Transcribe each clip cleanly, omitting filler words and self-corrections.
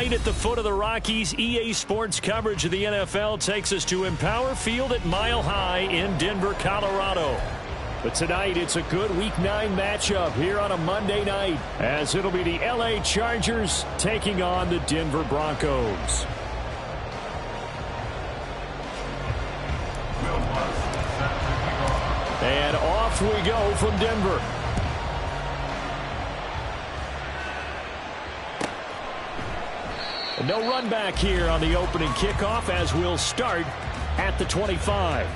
Tonight at the foot of the Rockies, EA Sports coverage of the NFL takes us to Empower Field at Mile High in Denver, Colorado. But tonight, it's a good Week 9 matchup here on a Monday night, as it'll be the LA Chargers taking on the Denver Broncos. And off we go from Denver. And no run back here on the opening kickoff, as we'll start at the 25.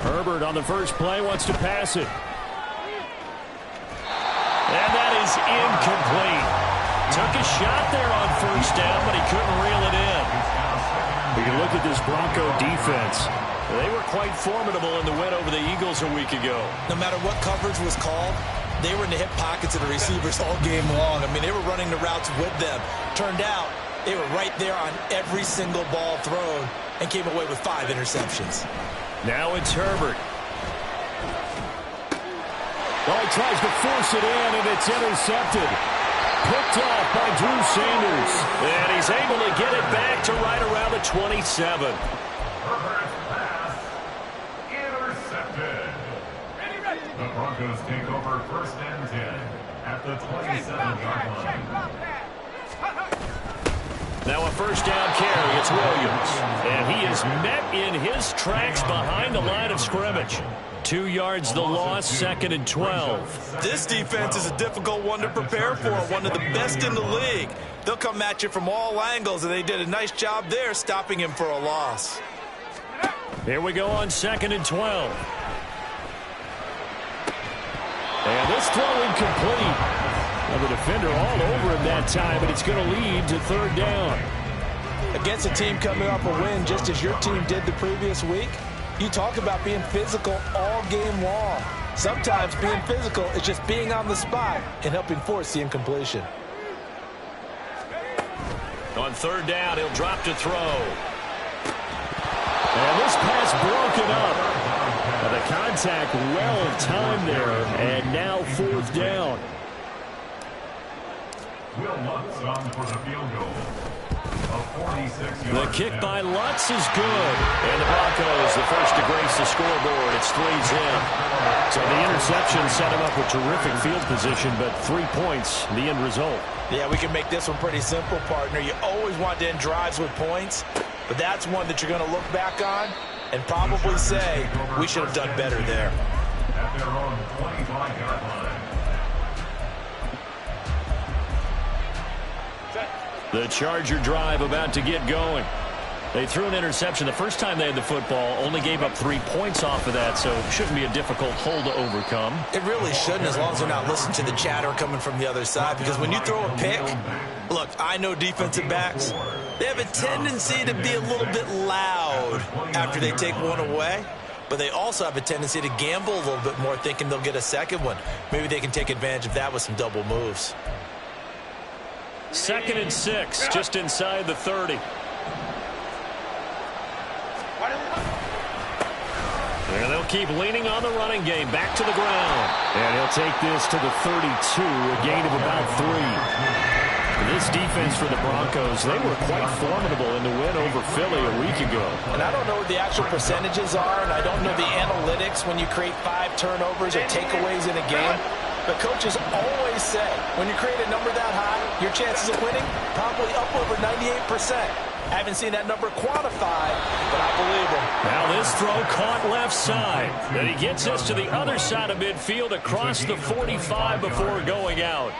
Herbert on the first play wants to pass it. And that is incomplete. Took a shot there on first down, but he couldn't reel it in. We can look at this Bronco defense. They were quite formidable in the win over the Eagles a week ago. No matter what coverage was called, they were in the hip pockets of the receivers all game long. I mean, they were running the routes with them. Turned out, they were right there on every single ball thrown and came away with 5 interceptions. Now it's Herbert. Well, he tries to force it in, and it's intercepted. Picked off by Drew Sanders. And he's able to get it back to right around the 27. Herbert's pass intercepted. The Broncos take over 1st and 10 at the 27-yard line. Now a first down carry. It's Williams. And he is met in his tracks behind the line of scrimmage. 2 yards the loss, 2nd and 12. This defense is a difficult one to prepare for, one of the best in the league. They'll come at you from all angles, and they did a nice job there stopping him for a loss. Here we go on 2nd and 12. And this throw incomplete. Well, the defender all over him that time, but it's going to lead to 3rd down. Against a team coming off a win just as your team did the previous week, you talk about being physical all game long. Sometimes being physical is just being on the spot and helping force the incompletion. On 3rd down, he'll drop to throw. And this pass broken up. The contact well timed there, and now 4th down. Will Lutz on for the field goal. The kick by Lutz is good. And the Broncos, the first to grace the scoreboard. It's 3's in. So the interception set him up with terrific field position, but 3 points, the end result. Yeah, we can make this one pretty simple, partner. You always want to end drives with points, but that's one that you're going to look back on and probably say, we should have done better there. At their own 25-yard line. The Charger drive about to get going. They threw an interception the first time they had the football, only gave up 3 points off of that, so it shouldn't be a difficult hole to overcome. It really shouldn't, as long as they're not listening to the chatter coming from the other side, because when you throw a pick, look, I know defensive backs, they have a tendency to be a little bit loud after they take one away, but they also have a tendency to gamble a little bit more, thinking they'll get a second one. Maybe they can take advantage of that with some double moves. 2nd and 6, just inside the 30. And they'll keep leaning on the running game, back to the ground. And he'll take this to the 32, a gain of about 3. This defense for the Broncos, they were quite formidable in the win over Philly a week ago. And I don't know what the actual percentages are, and I don't know the analytics when you create 5 turnovers or takeaways in a game. But coaches always say, when you create a number that high, your chances of winning probably up over 98%. I haven't seen that number quantified, but I believe him. Now this throw caught left side. And he gets us to the other side of midfield across the 45 before going out.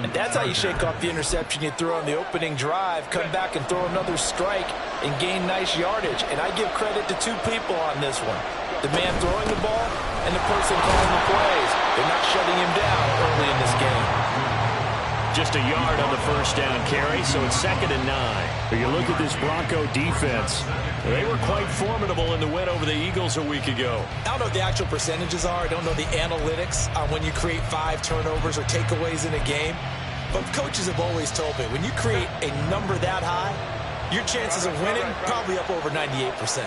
And that's how you shake off the interception you threw on the opening drive, come back and throw another strike and gain nice yardage. And I give credit to 2 people on this one. The man throwing the ball and the person calling the plays. They're not shutting him down early in this game. Just Just a yard on the first down carry, so it's 2nd and 9. But you look at this Bronco defense. They were quite formidable in the win over the Eagles a week ago. I don't know what the actual percentages are. I don't know the analytics on when you create 5 turnovers or takeaways in a game. But coaches have always told me, when you create a number that high, your chances of winning probably up over 98%.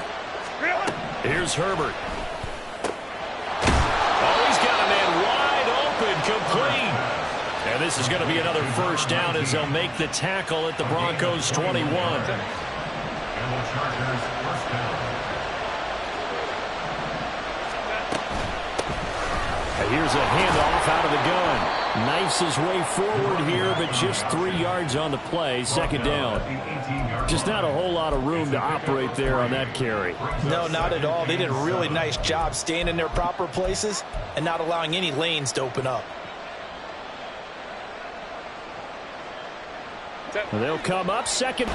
Here's Herbert. Oh, he's got a man wide open, complete. And this is going to be another first down as they'll make the tackle at the Broncos' 21. And the Chargers first down. And here's a handoff out of the gun. Knifes his way forward here, but just 3 yards on the play. 2nd down. Just not a whole lot of room to operate there on that carry. No, not at all. They did a really nice job staying in their proper places and not allowing any lanes to open up. They'll come up second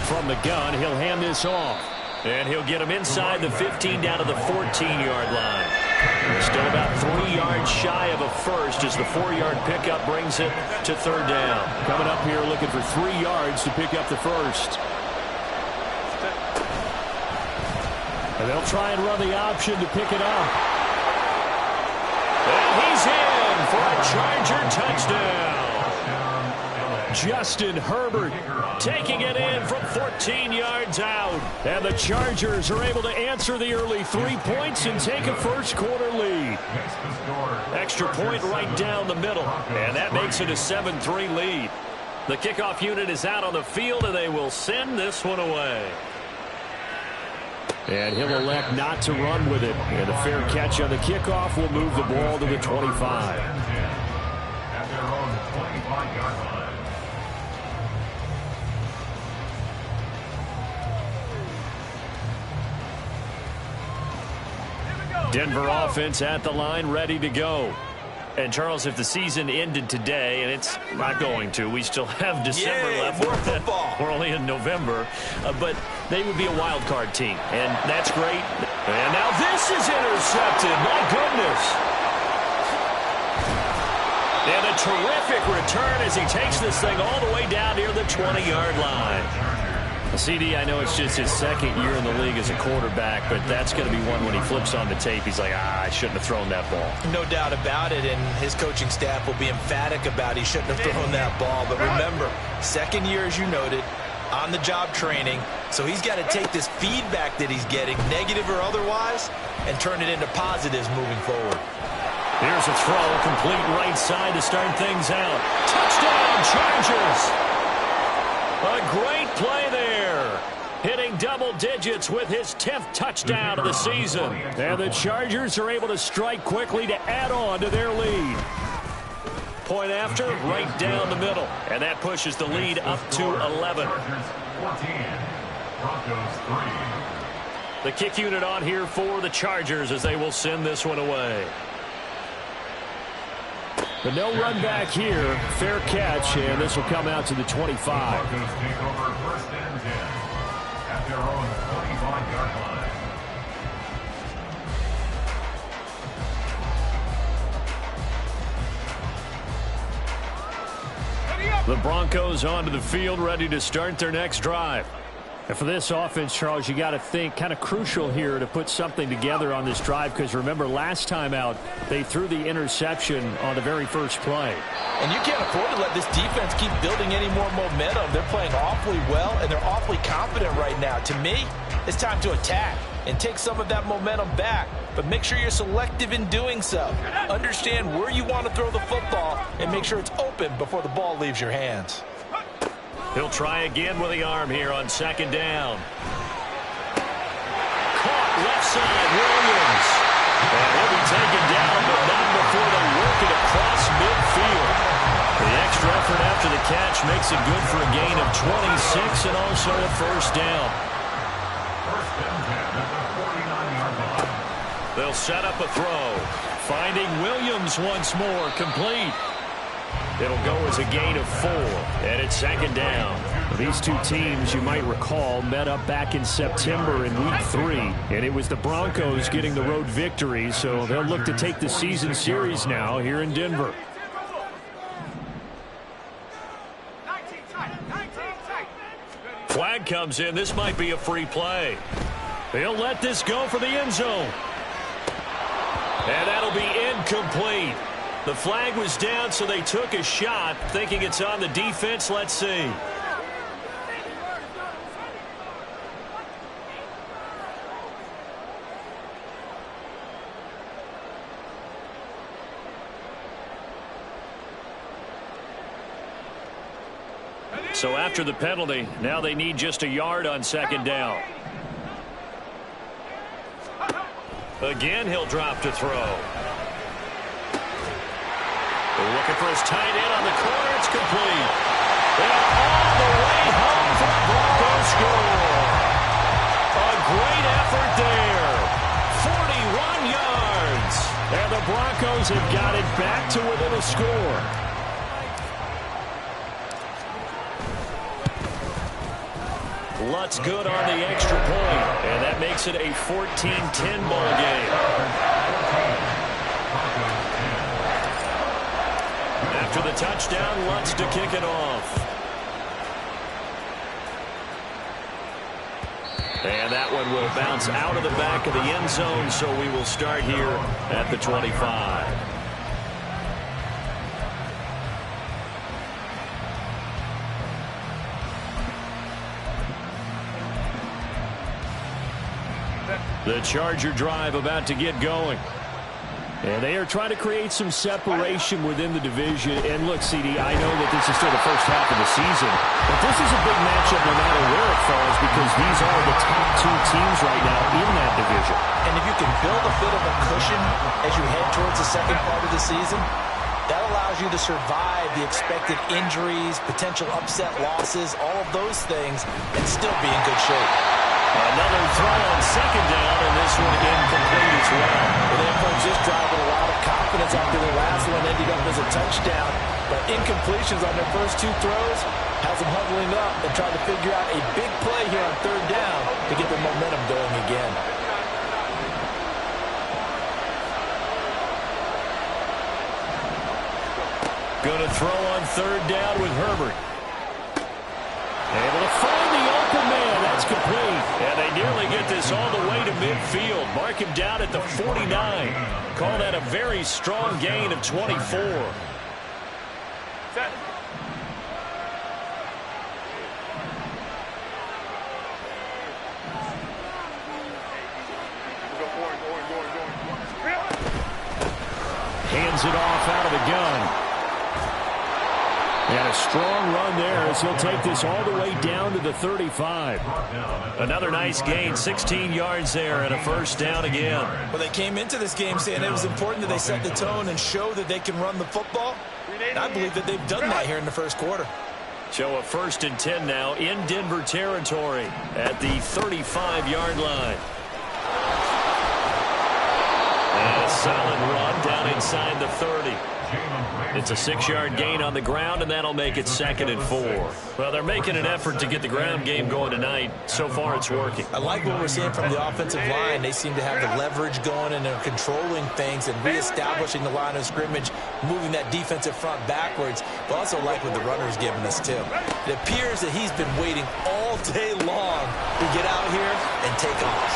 from the gun. He'll hand this off. And he'll get him inside the 15 down to the 14-yard line. Still about 3 yards shy of a first as the 4-yard pickup brings it to 3rd down. Coming up here looking for 3 yards to pick up the first. And they'll try and run the option to pick it up. And he's in for a Charger touchdown. Justin Herbert taking it in from 14 yards out. And the Chargers are able to answer the early 3 points and take a first-quarter lead. Extra point right down the middle. And that makes it a 7-3 lead. The kickoff unit is out on the field, and they will send this one away. And he'll elect not to run with it. And a fair catch on the kickoff will move the ball to the 25. At their own 25-yard line. Denver offense at the line, ready to go. And, Charles, if the season ended today, and it's not going to, we still have December left. More football. We're only in November. But they would be a wild card team, and that's great. And now this is intercepted. My goodness. And a terrific return as he takes this thing all the way down near the 20-yard line. CD, I know it's just his 2nd year in the league as a quarterback, but that's going to be one when he flips on the tape. He's like, I shouldn't have thrown that ball. No doubt about it, and his coaching staff will be emphatic about he shouldn't have thrown that ball. But remember, 2nd year, as you noted, on-the-job training, so he's got to take this feedback that he's getting, negative or otherwise, and turn it into positives moving forward. Here's a throw, complete right side to start things out. Touchdown, Chargers! A great play there. Hitting double digits with his 10th touchdown of the season. And the Chargers are able to strike quickly to add on to their lead. Point after, right down the middle. And that pushes the lead up to 11. 14, Broncos 3. The kick unit on here for the Chargers as they will send this one away. But no run back here. Fair catch, and this will come out to the 25. Broncos take over 1st and 10 at their own 25-yard line. The Broncos onto the field, ready to start their next drive. And for this offense, Charles, you got to think kind of crucial here to put something together on this drive, because remember last time out they threw the interception on the very first play. And you can't afford to let this defense keep building any more momentum. They're playing awfully well, and they're awfully confident right now. To me, it's time to attack and take some of that momentum back, but make sure you're selective in doing so. Understand where you want to throw the football and make sure it's open before the ball leaves your hands. He'll try again with the arm here on 2nd down. Caught left side, Williams. And he'll be taken down, but not before they work it across midfield. The extra effort after the catch makes it good for a gain of 26 and also a first down. 1st and 10 at the 49-yard line. They'll set up a throw. Finding Williams once more, complete. It'll go as a gain of 4, and it's 2nd down. These two teams, you might recall, met up back in September in Week 3, and it was the Broncos getting the road victory, so they'll look to take the season series now here in Denver. flag comes in. This might be a free play. He'll let this go for the end zone. And that'll be incomplete. The flag was down, so they took a shot, thinking it's on the defense. Let's see. So after the penalty, now they need just a yard on second down. Again, he'll drop to throw. Looking for his tight end on the corner. It's complete. And all the way home for the Broncos score. A great effort there. 41 yards. And the Broncos have got it back to within a score. Lutz good on the extra point, and that makes it a 14-10 ball game. After the touchdown, Lutz to kick it off. And that one will bounce out of the back of the end zone, so we will start here at the 25. The Charger drive about to get going. And they are trying to create some separation within the division. And look, CD, I know that this is still the first half of the season, but this is a big matchup no matter where it falls, because these are the top two teams right now in that division. And if you can build a bit of a cushion as you head towards the second part of the season, that allows you to survive the expected injuries, potential upset losses, all of those things, and still be in good shape. Another throw on second down, and this one incomplete as well. Well, they approached this drive with a lot of confidence after the last one ended up as a touchdown. But incompletions on their first two throws has them huddling up and trying to figure out a big play here on third down to get the momentum going again. Going to throw on third down with Herbert. Able to find the open man. That's complete. And they nearly get this all the way to midfield. Mark him down at the 49. Call that a very strong gain of 24. Set. Hands it off out of the gun. And a strong run there as he'll take this all the way down to the 35. Another nice gain, 16 yards there, and a first down again. Well, they came into this game saying it was important that they set the tone and show that they can run the football. And I believe that they've done that here in the first quarter. So a 1st and 10 now in Denver territory at the 35-yard line. And a solid run down inside the 30. It's a 6-yard gain on the ground, and that'll make it 2nd and 4. Well, they're making an effort to get the ground game going tonight. So far, it's working. I like what we're seeing from the offensive line. They seem to have the leverage going, and they're controlling things and reestablishing the line of scrimmage, moving that defensive front backwards. But also like what the runner's giving us, too. It appears that he's been waiting all day long to get out here and take off.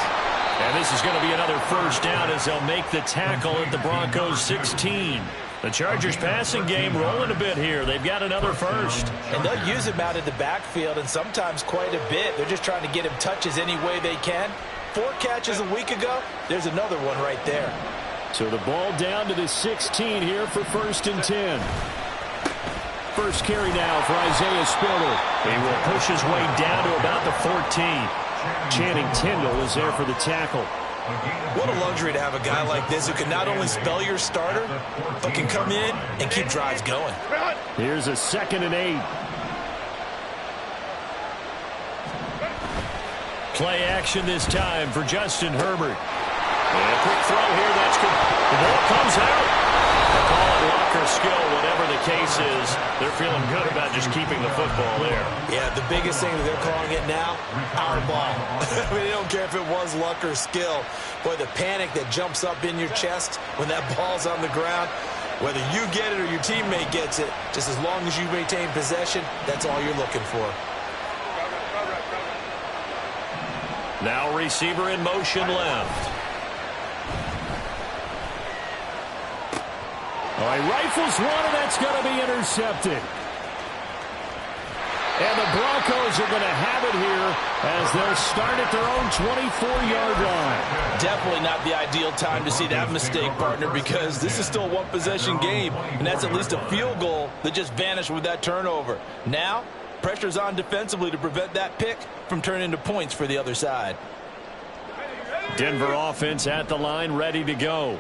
And this is going to be another first down as they'll make the tackle at the Broncos 16. The Chargers passing game rolling a bit here. They've got another first. And they'll use him out in the backfield, and sometimes quite a bit. They're just trying to get him touches any way they can. 4 catches a week ago. There's another one right there. So the ball down to the 16 here for 1st and 10. First carry now for Isaiah Spiller. He will push his way down to about the 14. Channing Tindall is there for the tackle. What a luxury to have a guy like this who can not only spell your starter, but can come in and keep drives going. Here's a 2nd and 8. Play action this time for Justin Herbert. And a quick throw here. That's good. The ball comes out. They call it luck or skill, whatever the case is. They're feeling good about just keeping the football there. Yeah, the biggest thing that they're calling it now, our ball. I mean, they don't care if it was luck or skill. Boy, the panic that jumps up in your chest when that ball's on the ground, whether you get it or your teammate gets it, just as long as you maintain possession, that's all you're looking for. Now receiver in motion left. Oh, he rifles one, and that's going to be intercepted. And the Broncos are going to have it here as they'll start at their own 24-yard line. Definitely not the ideal time to see that mistake, partner, because this is still a one-possession game, and that's at least a field goal that just vanished with that turnover. Now, pressure's on defensively to prevent that pick from turning into points for the other side. Denver offense at the line, ready to go.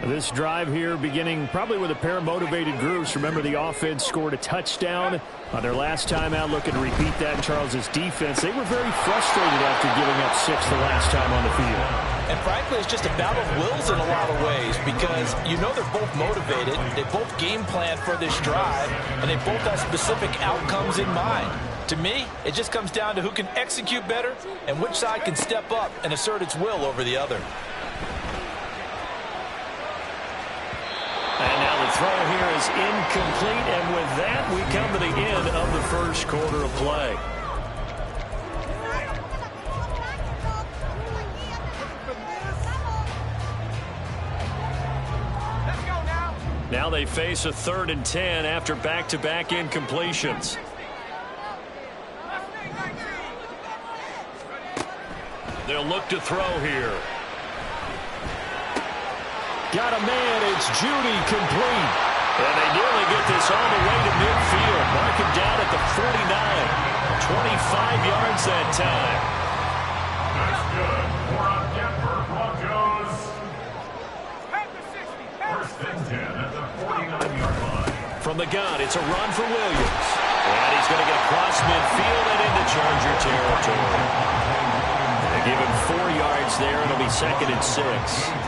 This drive here beginning probably with a pair of motivated groups. Remember, the offense scored a touchdown on their last time out. Looking to repeat that in Charles's defense. They were very frustrated after giving up 6 the last time on the field. And frankly, it's just a battle of wills in a lot of ways because you know they're both motivated. They both game plan for this drive, and they both have specific outcomes in mind. To me, it just comes down to who can execute better and which side can step up and assert its will over the other. And now the throw here is incomplete, and with that, we come to the end of the first quarter of play. Now they face a 3rd and 10 after back-to-back incompletions. They'll look to throw here. Got a man, it's Judy, complete. And they nearly get this all the way to midfield. Mark him down at the 49. 25 yards that time. That's good for a Denver Broncos. 1st and 10 at the 49-yard line. From the gun, it's a run for Williams. And he's going to get across midfield and into Charger territory. They give him 4 yards there. It'll be 2nd and 6.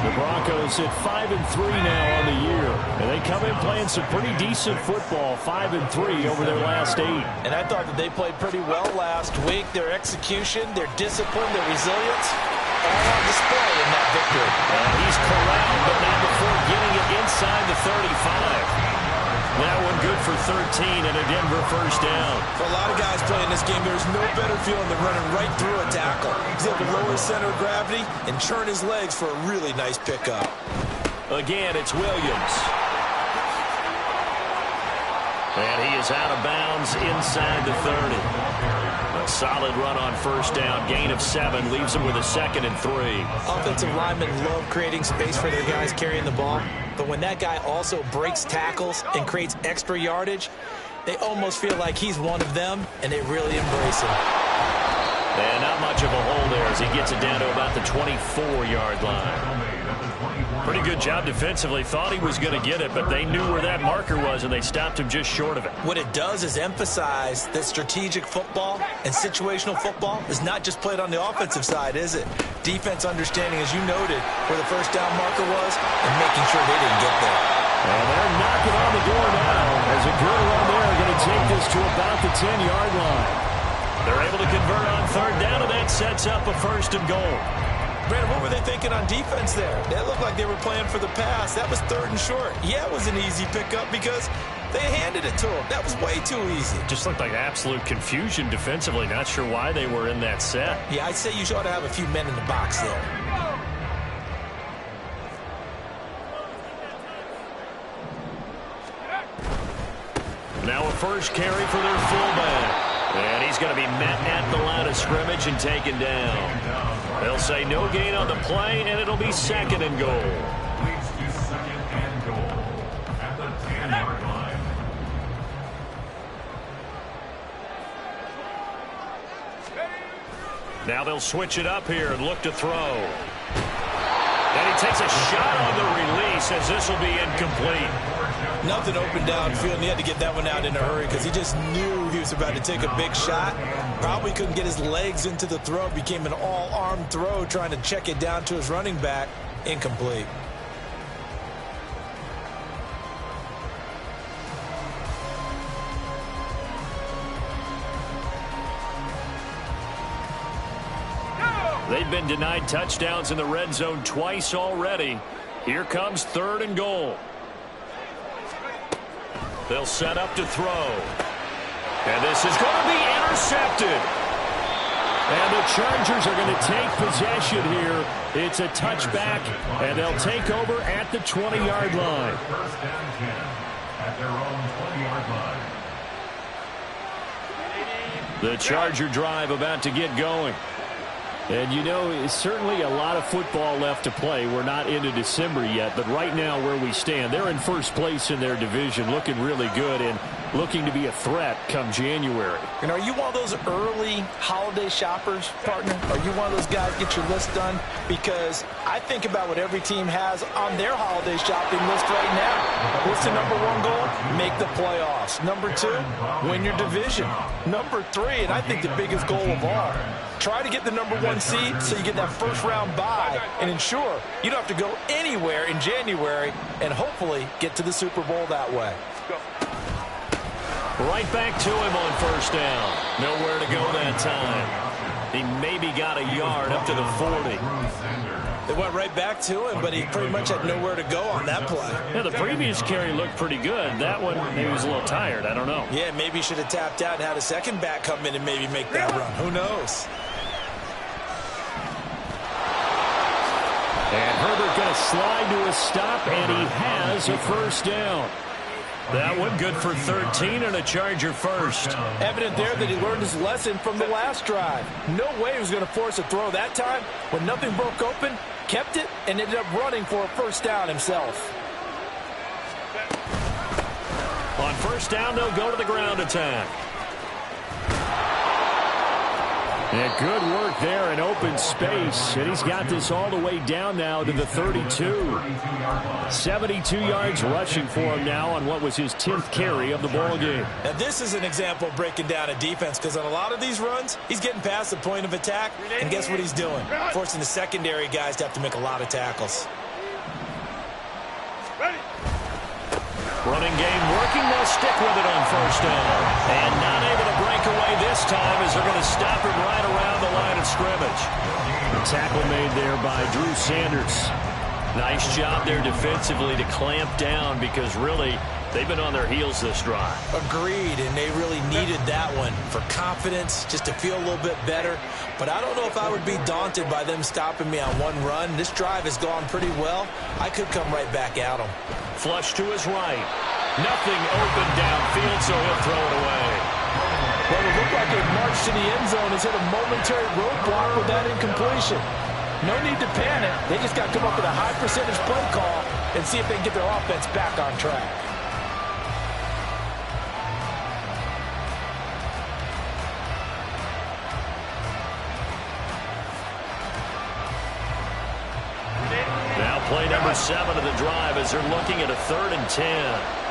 The Broncos at 5-3 now on the year. And they come in playing some pretty decent football, 5-3 over their last 8. And I thought that they played pretty well last week. Their execution, their discipline, their resilience, all on display in that victory. He's corralled, but not before getting it inside the 35. That one good for 13 and a Denver 1st down. For a lot of guys playing this game, there's no better feeling than running right through a tackle. He's able to lower his center of gravity and churn his legs for a really nice pickup. Again, it's Williams. And he is out of bounds inside the 30. A solid run on 1st down. Gain of 7 leaves him with a 2nd and 3. Offensive linemen love creating space for their guys carrying the ball. But when that guy also breaks tackles and creates extra yardage, they almost feel like he's one of them, and they really embrace him. And not much of a hole there as he gets it down to about the 24-yard line. Pretty good job defensively. Thought he was going to get it, but they knew where that marker was, and they stopped him just short of it. What it does is emphasize that strategic football and situational football is not just played on the offensive side, is it? Defense understanding, as you noted, where the 1st down marker was and making sure they didn't get there. And they're knocking on the door now as a good run there. Going to take this to about the 10-yard line. They're able to convert on 3rd down, and that sets up a 1st and goal. Brandon, what were they thinking on defense there? That looked like they were playing for the pass. That was 3rd and short. Yeah, it was an easy pickup because they handed it to him. That was way too easy. Just looked like absolute confusion defensively. Not sure why they were in that set. Yeah, I'd say you ought to have a few men in the box there. Now a 1st carry for their fullback. And he's going to be met at the line of scrimmage and taken down. They'll say no gain on the play, and it'll be 2nd and goal. Leads to 2nd and goal at the 10-yard line. Now they'll switch it up here and look to throw. And he takes a shot on the release as this will be incomplete. Nothing open downfield, and he had to get that one out in a hurry because he just knew he was about to take a big shot. Probably couldn't get his legs into the throw. Became an all-arm throw trying to check it down to his running back. Incomplete. They've been denied touchdowns in the red zone twice already. Here comes 3rd and goal. They'll set up to throw. And this is going to be intercepted. And the Chargers are going to take possession here. It's a touchback, and they'll take over at the 20-yard line. First and 10 at their own 20-yard line. The Charger drive about to get going. And, you know, it's certainly a lot of football left to play. We're not into December yet, but right now where we stand, they're in first place in their division, looking really good and looking to be a threat come January. And are you one of those early holiday shoppers, partner? Are you one of those guys get your list done? Because I think about what every team has on their holiday shopping list right now. What's the number one goal? Make the playoffs. Number two, win your division. Number three, and I think the biggest goal of all, try to get the number one seed so you get that first round bye and ensure you don't have to go anywhere in January and hopefully get to the Super Bowl that way. Right back to him on first down. Nowhere to go that time. He maybe got a yard up to the 40. They went right back to him, but he pretty much had nowhere to go on that play. Yeah, the previous carry looked pretty good. That one, maybe he was a little tired. I don't know. Yeah, maybe he should have tapped out and had a second back come in and maybe make that run. Who knows? And Herbert going to slide to a stop, and he has a first down. That one good for 13 and a Charger first. Evident there that he learned his lesson from the last drive. No way he was going to force a throw that time. When nothing broke open, kept it, and ended up running for a first down himself. On first down, they'll go to the ground attack. Yeah, good work there in open space. And he's got this all the way down now to the 32. 72 yards rushing for him now on what was his 10th carry of the ball game. Now, this is an example of breaking down a defense because on a lot of these runs, he's getting past the point of attack. And guess what he's doing? Forcing the secondary guys to have to make a lot of tackles. Running game working. They'll stick with it on first down. And not able to break away this time as they're going to stop him right around the line of scrimmage. The tackle made there by Drew Sanders. Nice job there defensively to clamp down because really they've been on their heels this drive. Agreed, and they really needed that one for confidence, just to feel a little bit better. But I don't know if I would be daunted by them stopping me on one run. This drive has gone pretty well. I could come right back at them. Flush to his right. Nothing open downfield, so he'll throw it away. Well, it looked like a march to the end zone has hit a momentary roadblock with that incompletion. No need to panic. They just got to come up with a high percentage play call and see if they can get their offense back on track. Now play number 7 of the drive as they're looking at a 3rd and 10.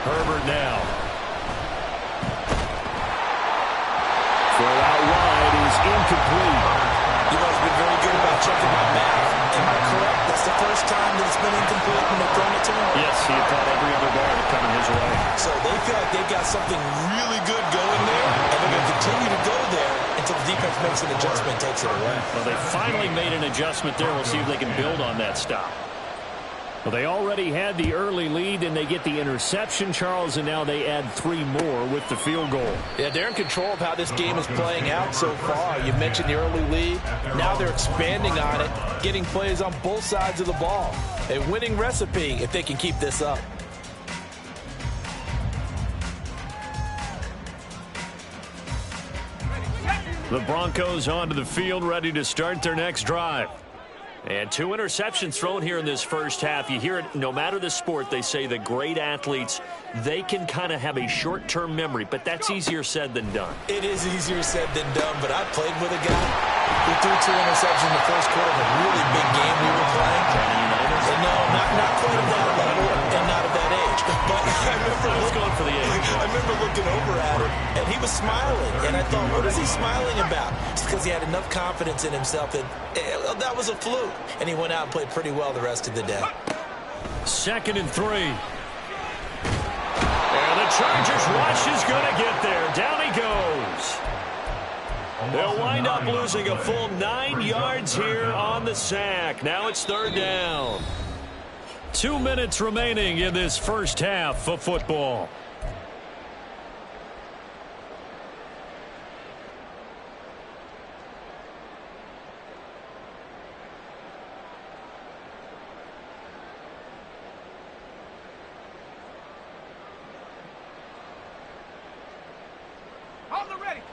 Herbert now. Throw out wide is incomplete. You guys have been very good about checking my math. Am I correct? That's the first time that it's been incomplete when they've thrown it to him? Yes, he had caught every other ball coming his way. So they feel like they've got something really good going there, and they're going to continue to go there until the defense makes an adjustment and takes it away. Well, they finally made an adjustment there. We'll see if they can build on that stop. Well, they already had the early lead, and they get the interception, Charles, and now they add 3 more with the field goal. Yeah, they're in control of how this game is playing out so far. You mentioned the early lead. Now they're expanding on it, getting plays on both sides of the ball. A winning recipe if they can keep this up. The Broncos onto the field, ready to start their next drive. And 2 interceptions thrown here in this first half. You hear it, no matter the sport, they say the great athletes, they can kind of have a short-term memory, but that's easier said than done. It is easier said than done, but I played with a guy who threw 2 interceptions in the first quarter of a really big game we were playing. And no, not quite at that level and not at that age. But I remember looking over at him, and he was smiling. And I thought, what is he smiling about? It's because he had enough confidence in himself that that was a fluke. And he went out and played pretty well the rest of the day. 2nd and 3. And the Chargers rush is going to get there. Down he goes. They'll wind up losing a full 9 yards here on the sack. Now it's 3rd down. 2 minutes remaining in this first half of football.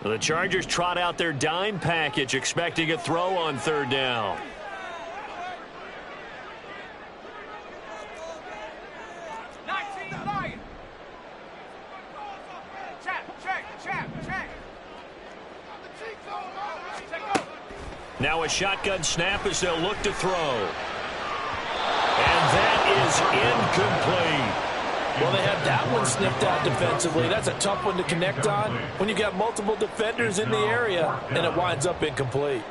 The Chargers trot out their dime package, expecting a throw on third down. Now a shotgun snap as they'll look to throw. And that is incomplete. Well, they have that one sniffed out defensively. That's a tough one to connect on when you've got multiple defenders in the area, and it winds up incomplete.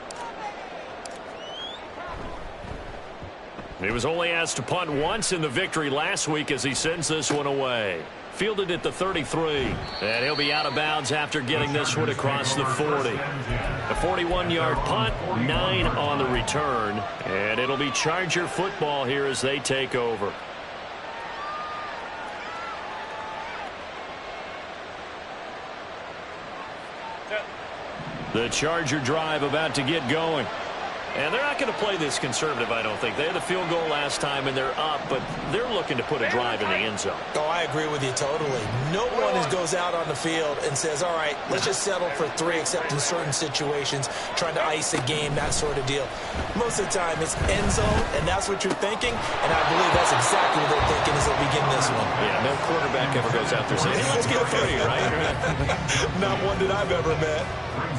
He was only asked to punt once in the victory last week as he sends this one away. Fielded at the 33. And he'll be out of bounds after getting this one across the 40. A 41-yard punt, 9 on the return. And it'll be Charger football here as they take over. The Charger drive about to get going. And they're not going to play this conservative, I don't think. They had a field goal last time, and they're up, but they're looking to put a drive in the end zone. Oh, I agree with you totally. No one goes out on the field and says, all right, let's just settle for 3, except in certain situations, trying to ice a game, that sort of deal. Most of the time, it's end zone, and that's what you're thinking, and I believe that's exactly what they're thinking as they begin this one. Yeah, no quarterback ever goes out there saying, hey, let's get 3, right? Not one that I've ever met.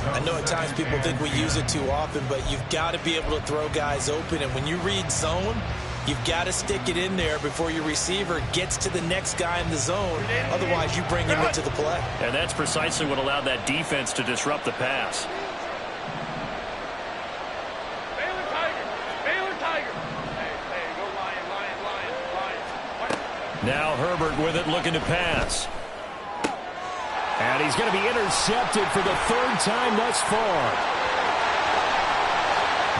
I know at times people think we use it too often, but you've got to be able to throw guys open. And when you read zone, you've got to stick it in there before your receiver gets to the next guy in the zone. Otherwise, you bring him into the play. And that's precisely what allowed that defense to disrupt the pass. Now Herbert with it, looking to pass. And he's going to be intercepted for the 3rd time thus far.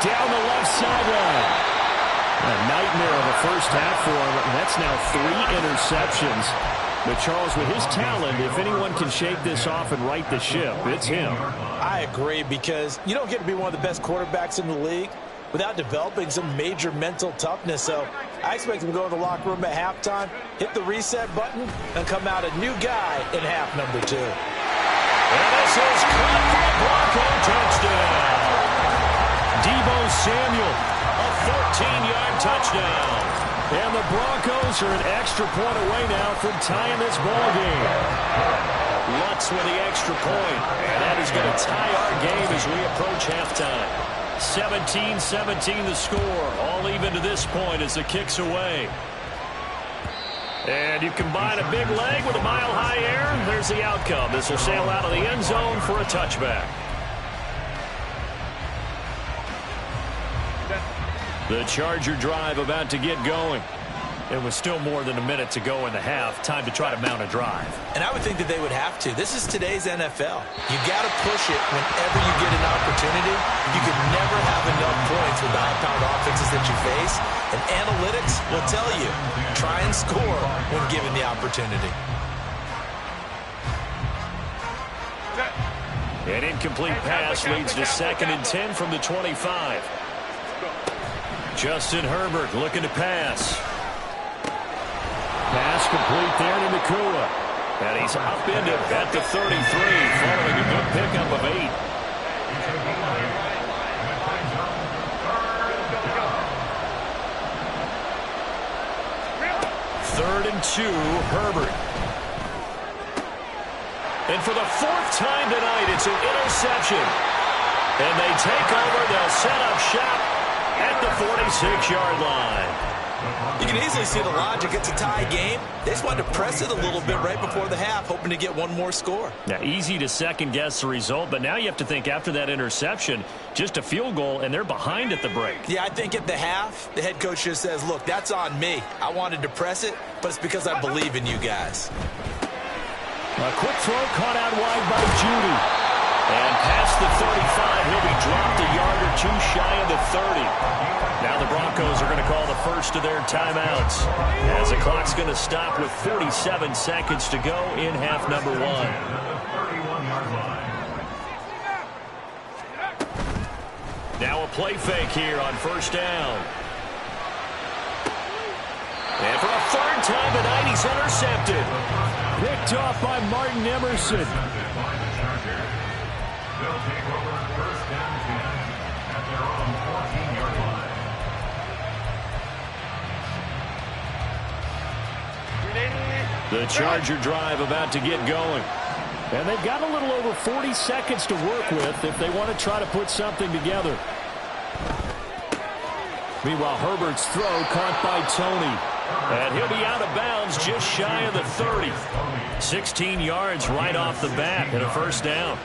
Down the left sideline. A nightmare of a first half for him. And that's now 3 interceptions. But Charles, with his talent, if anyone can shake this off and right the ship, it's him. I agree, because you don't get to be one of the best quarterbacks in the league without developing some major mental toughness. So I expect him to go in the locker room at halftime, hit the reset button, and come out a new guy in half number 2. And this is caught for a Bronco touchdown. Deebo Samuel, a 14-yard touchdown. And the Broncos are an extra point away now from tying this ball game. Lutz with the extra point, and that is going to tie our game as we approach halftime. 17-17 the score, all even to this point as the kick's away. And you combine a big leg with a mile-high air, there's the outcome. This will sail out of the end zone for a touchback. The Charger drive about to get going. It was still more than a minute to go in the half. Time to try to mount a drive. And I would think that they would have to. This is today's NFL. You got to push it whenever you get an opportunity. You can never have enough points with the high-powered offenses that you face. And analytics will tell you, try and score when given the opportunity. An incomplete pass leads to 2nd and 10 from the 25. Justin Herbert looking to pass. Pass complete there to Nakua. And he's upended at the 33, following a good pickup of 8. Third and 2, Herbert. And for the 4th time tonight, it's an interception. And they take over. They'll set up shop at the 46-yard line. You can easily see the logic. It's a tie game. They just wanted to press it a little bit right before the half, hoping to get one more score. Now, easy to second-guess the result, but now you have to think after that interception, just a field goal, and they're behind at the break. Yeah, I think at the half, the head coach just says, look, that's on me. I wanted to press it, but it's because I believe in you guys. A quick throw caught out wide by Judy. And past the 35, he'll be dropped a yard or 2 shy of the 30. Now the Broncos are going to call the first of their timeouts, as the clock's going to stop with 47 seconds to go in half number 1. Now a play fake here on first down. And for a 3rd time tonight, he's intercepted. Picked off by Martin Emerson. They'll take over first and 10 at their own 14-yard line. The Charger drive about to get going. And they've got a little over 40 seconds to work with if they want to try to put something together. Meanwhile, Herbert's throw caught by Tony. And he'll be out of bounds just shy of the 30. 16 yards right off the bat and a first down.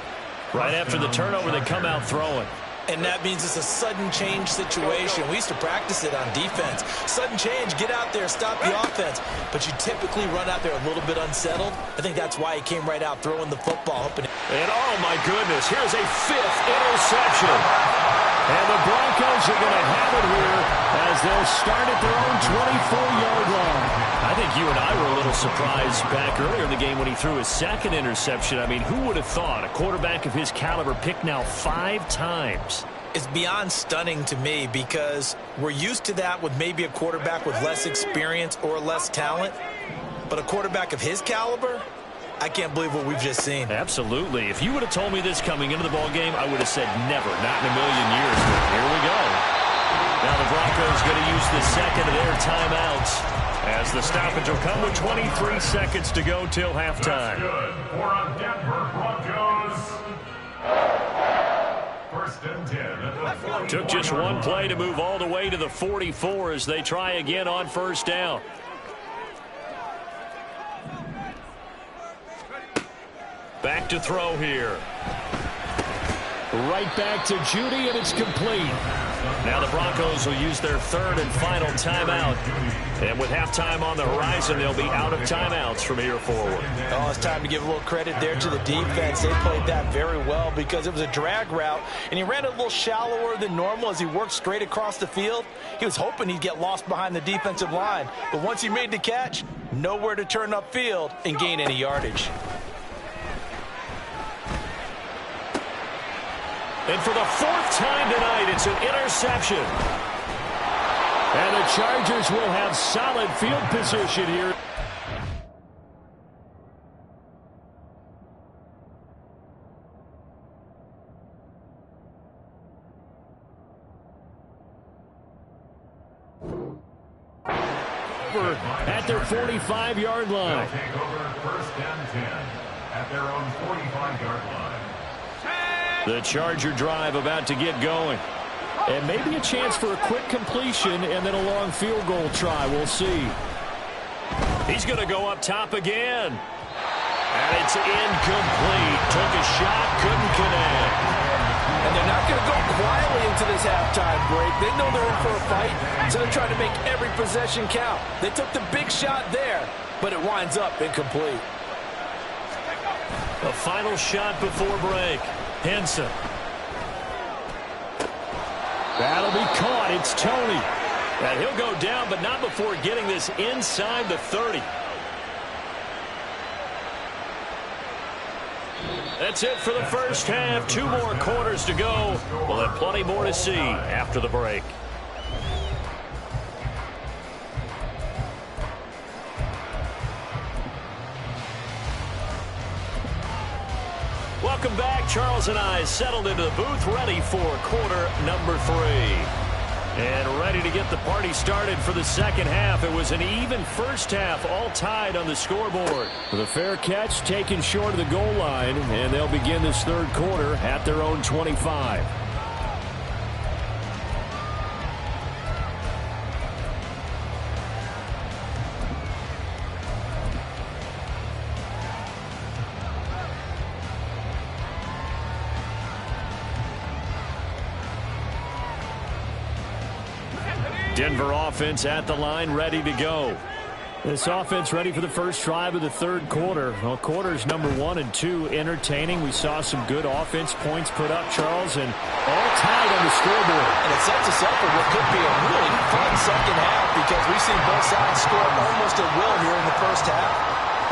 Right after the turnover, they come out throwing. And that means it's a sudden change situation. We used to practice it on defense. Sudden change, get out there, stop the offense. But you typically run out there a little bit unsettled. I think that's why he came right out throwing the football. And oh my goodness, here's a 5th interception. And the Broncos are going to have it here as they'll start at their own 24-yard line. I think you and I were a little surprised back earlier in the game when he threw his 2nd interception. I mean, who would have thought a quarterback of his caliber picked now 5 times? It's beyond stunning to me because we're used to that with maybe a quarterback with less experience or less talent. But a quarterback of his caliber, I can't believe what we've just seen. Absolutely. If you would have told me this coming into the ball game, I would have said never, not in a million years. But here we go. Now the Broncos going to use the 2nd of their timeouts as the stoppage will come with 23 seconds to go till halftime. That's good for a Denver Broncos. First and 10 at the 44. Took just one play to move all the way to the 44 as they try again on first down. Back to throw here. Right back to Judy, and it's complete. Now the Broncos will use their 3rd and final timeout. And with halftime on the horizon, they'll be out of timeouts from here forward. Oh, it's time to give a little credit there to the defense. They played that very well because it was a drag route, and he ran it a little shallower than normal as he worked straight across the field. He was hoping he'd get lost behind the defensive line. But once he made the catch, nowhere to turn upfield and gain any yardage. And for the 4th time tonight, it's an interception. And the Chargers will have solid field position here. At their 45-yard line. They'll take over first and 10 at their own 45-yard line. The Charger drive about to get going. And maybe a chance for a quick completion and then a long field goal try. We'll see. He's going to go up top again. And it's incomplete. Took a shot, couldn't connect. And they're not going to go quietly into this halftime break. They know they're in for a fight, so they're trying to make every possession count. They took the big shot there, but it winds up incomplete. A final shot before break. Henson. That'll be caught. It's Tony. And he'll go down, but not before getting this inside the 30. That's it for the first half. 2 more quarters to go. We'll have plenty more to see after the break. Welcome back. Charles and I settled into the booth, ready for quarter number 3. And ready to get the party started for the second half. It was an even first half, all tied on the scoreboard. With a fair catch taken short of the goal line, and they'll begin this 3rd quarter at their own 25. Denver offense at the line, ready to go. This offense ready for the first drive of the 3rd quarter. Well, quarters number 1 and 2 entertaining. We saw some good offense points put up, Charles, and all tied on the scoreboard. And it sets us up for what could be a really fun second half because we've seen both sides score almost at will here in the first half.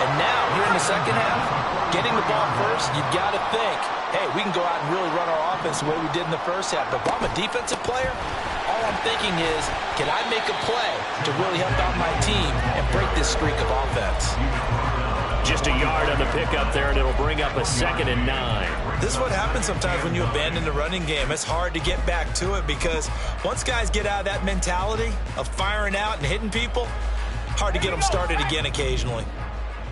And now, here in the second half, getting the ball first, you've got to think, hey, we can go out and really run our offense the way we did in the first half. But if I'm a defensive player, all I'm thinking is, can I make a play to really help out my team and break this streak of offense? Just a yard on the pickup there, and it'll bring up a 2nd and 9. This is what happens sometimes when you abandon the running game. It's hard to get back to it because once guys get out of that mentality of firing out and hitting people, hard to get them started again occasionally.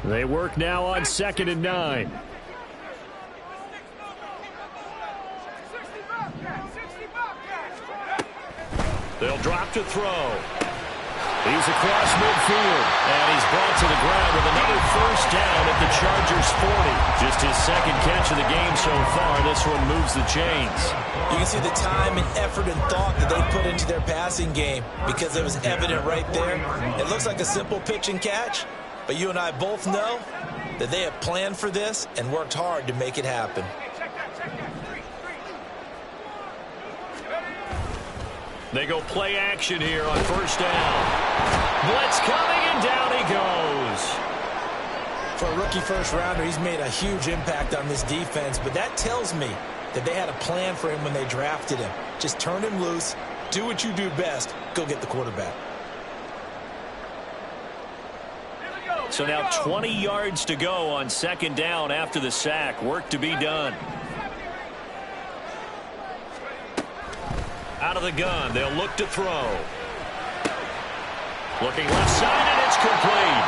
They work now on 2nd and 9. They'll drop to throw. He's across midfield, and he's brought to the ground with another first down at the Chargers' 40. Just his 2nd catch of the game so far. This one moves the chains. You can see the time and effort and thought that they put into their passing game because it was evident right there. It looks like a simple pitch and catch, but you and I both know that they have planned for this and worked hard to make it happen. They go play action here on first down. Blitz coming, and down he goes. For a rookie first-rounder, he's made a huge impact on this defense, but that tells me that they had a plan for him when they drafted him. Just turn him loose, do what you do best, go get the quarterback. So now 20 yards to go on 2nd down after the sack. Work to be done. Out of the gun, they'll look to throw. Looking left side, and it's complete.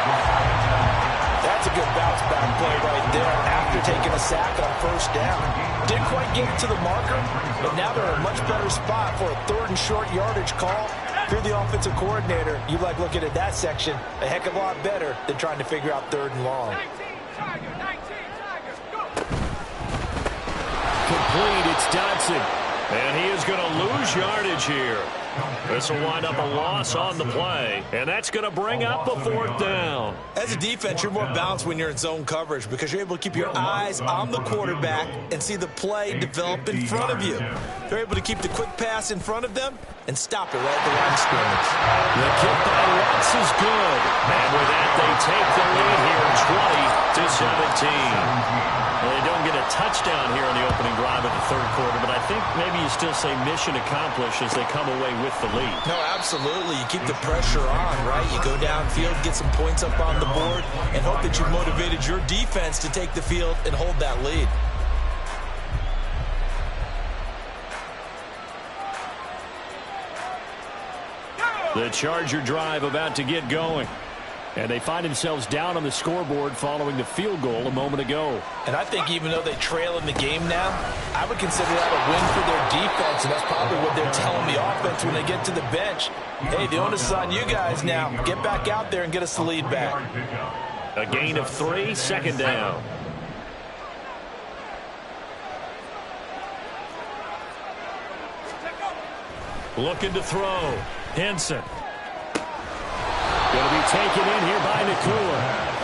That's a good bounce back play right there after taking a sack on first down. Didn't quite get it to the marker, but now they're in a much better spot for a 3rd and short yardage call. If you're the offensive coordinator, you like looking at that section a heck of a lot better than trying to figure out 3rd and long. Complete, it's Dodson. And he is going to lose yardage here. This will wind up a loss on the play. And that's going to bring up a 4th down. As a defense, you're more balanced when you're in zone coverage because you're able to keep your eyes on the quarterback and see the play develop in front of you. They're able to keep the quick pass in front of them and stop it right at the line of scrimmage. The kick by Watts is good. And with that, they take the lead here 20-17. Well, they don't get a touchdown here in the opening drive of the 3rd quarter, but I think maybe you still say mission accomplished as they come away with the lead. No, absolutely. You keep the pressure on, right? You go downfield, get some points up on the board, and hope that you've motivated your defense to take the field and hold that lead. The Charger drive about to get going. And they find themselves down on the scoreboard following the field goal a moment ago. And I think even though they trail in the game now, I would consider that a win for their defense, and that's probably what they're telling the offense when they get to the bench. Hey, the onus is on you guys now. Get back out there and get us the lead back. A gain of 3, 2nd down. Looking to throw. Henson. Going to be taken in here by Nakua.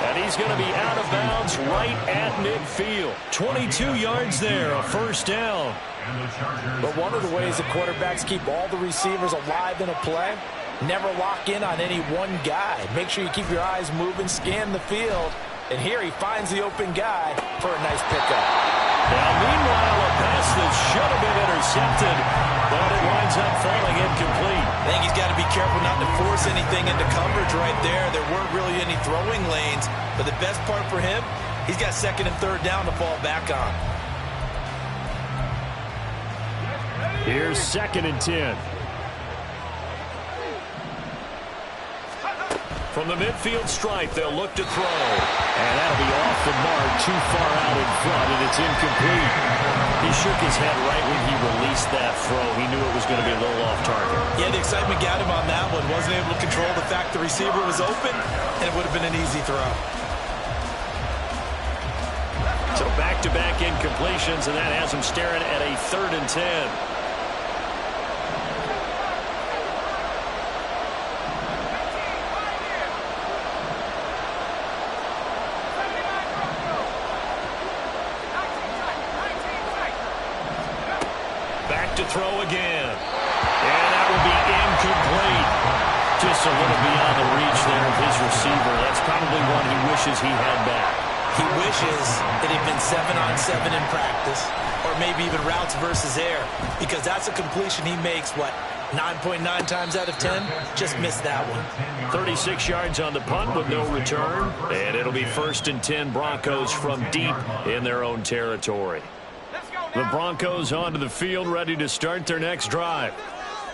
And he's going to be out of bounds right at midfield. 22 yards there, a 1st down. But one of the ways the quarterbacks keep all the receivers alive in a play, never lock in on any one guy. Make sure you keep your eyes moving, scan the field. And here he finds the open guy for a nice pickup. Now, meanwhile, a pass that should have been intercepted, but it winds up falling incomplete. I think he's got to be careful not to force anything into coverage right there. There weren't really any throwing lanes, but the best part for him, he's got 2nd and 3rd down to fall back on. Here's 2nd and 10. From the midfield stripe, they'll look to throw. And that'll be off the mark, too far out in front, and it's incomplete. He shook his head right when he released that throw. He knew it was going to be a little off target. Yeah, the excitement got him on that one. Wasn't able to control the fact the receiver was open, and it would have been an easy throw. So back-to-back incompletions, and that has him staring at a 3rd and 10. To throw again. And that will be incomplete. Just a little beyond the reach there of his receiver. That's probably one he wishes he had back. He wishes it had been 7-on-7 in practice, or maybe even routes versus air, because that's a completion he makes, what, 9.9 times out of 10, just missed that one. 36 yards on the punt with no return. And it'll be 1st and 10 Broncos from deep in their own territory. The Broncos onto the field, ready to start their next drive.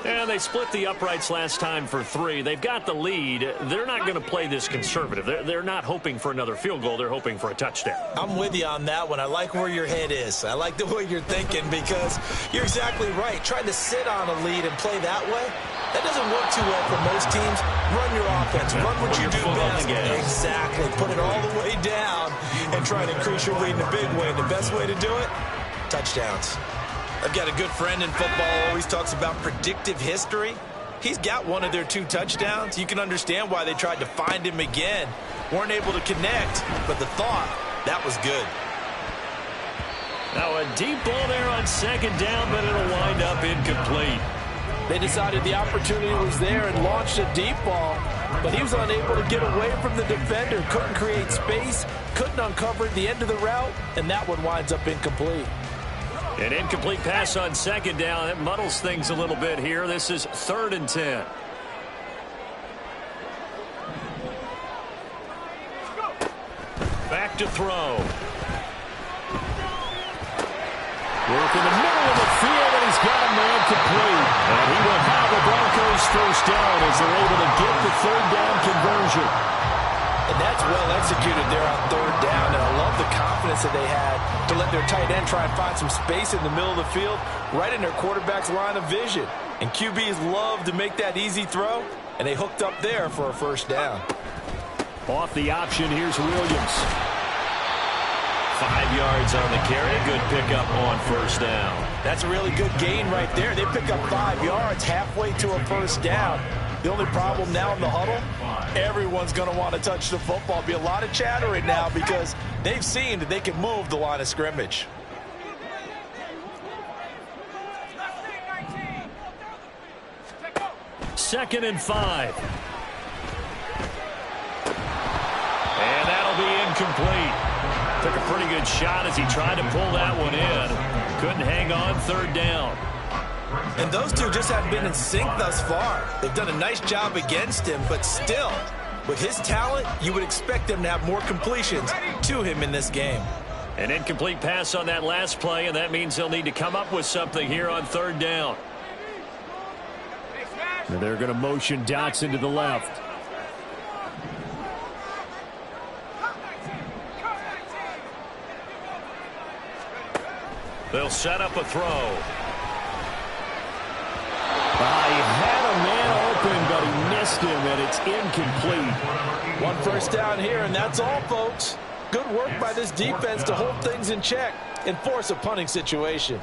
And they split the uprights last time for 3. They've got the lead. They're not going to play this conservative. They're not hoping for another field goal. They're hoping for a touchdown. I'm with you on that one. I like where your head is. I like the way you're thinking because you're exactly right. Trying to sit on a lead and play that way, that doesn't work too well for most teams. Run your offense. Run what you do best. Exactly. Put it all the way down and try to increase your lead in a big way. And the best way to do it, touchdowns. I've got a good friend in football who always talks about predictive history. He's got one of their 2 touchdowns. You can understand why they tried to find him again. Weren't able to connect, but the thought, that was good. Now a deep ball there on 2nd down, but it'll wind up incomplete. They decided the opportunity was there and launched a deep ball, but he was unable to get away from the defender. Couldn't create space, couldn't uncover the end of the route, and that one winds up incomplete. An incomplete pass on 2nd down. It muddles things a little bit here. This is 3rd and 10. Back to throw. Work in the middle of the field, and he's got a man complete. And he will have the Broncos 1st down as they're able to get the 3rd down conversion. And that's well executed there on 3rd down, and I love the confidence that they had to let their tight end try and find some space in the middle of the field, right in their quarterback's line of vision. And QBs love to make that easy throw, and they hooked up there for a 1st down. Off the option, here's Williams. 5 yards on the carry. Good pickup on 1st down. That's a really good gain right there. They pick up 5 yards halfway to a 1st down. The only problem now in the huddle, everyone's going to want to touch the football. Be a lot of chattering now because they've seen that they can move the line of scrimmage. Second and 5. And that'll be incomplete. Took a pretty good shot as he tried to pull that one in. Couldn't hang on 3rd down. And those two just haven't been in sync thus far. They've done a nice job against him, but still, with his talent, you would expect them to have more completions to him in this game. An incomplete pass on that last play, and that means they'll need to come up with something here on 3rd down. And they're going to motion Dotson to the left. They'll set up a throw. He had a man open, but he missed him, and it's incomplete. 1 1st down here, and that's all, folks. Good work by this defense to hold things in check and force a punting situation.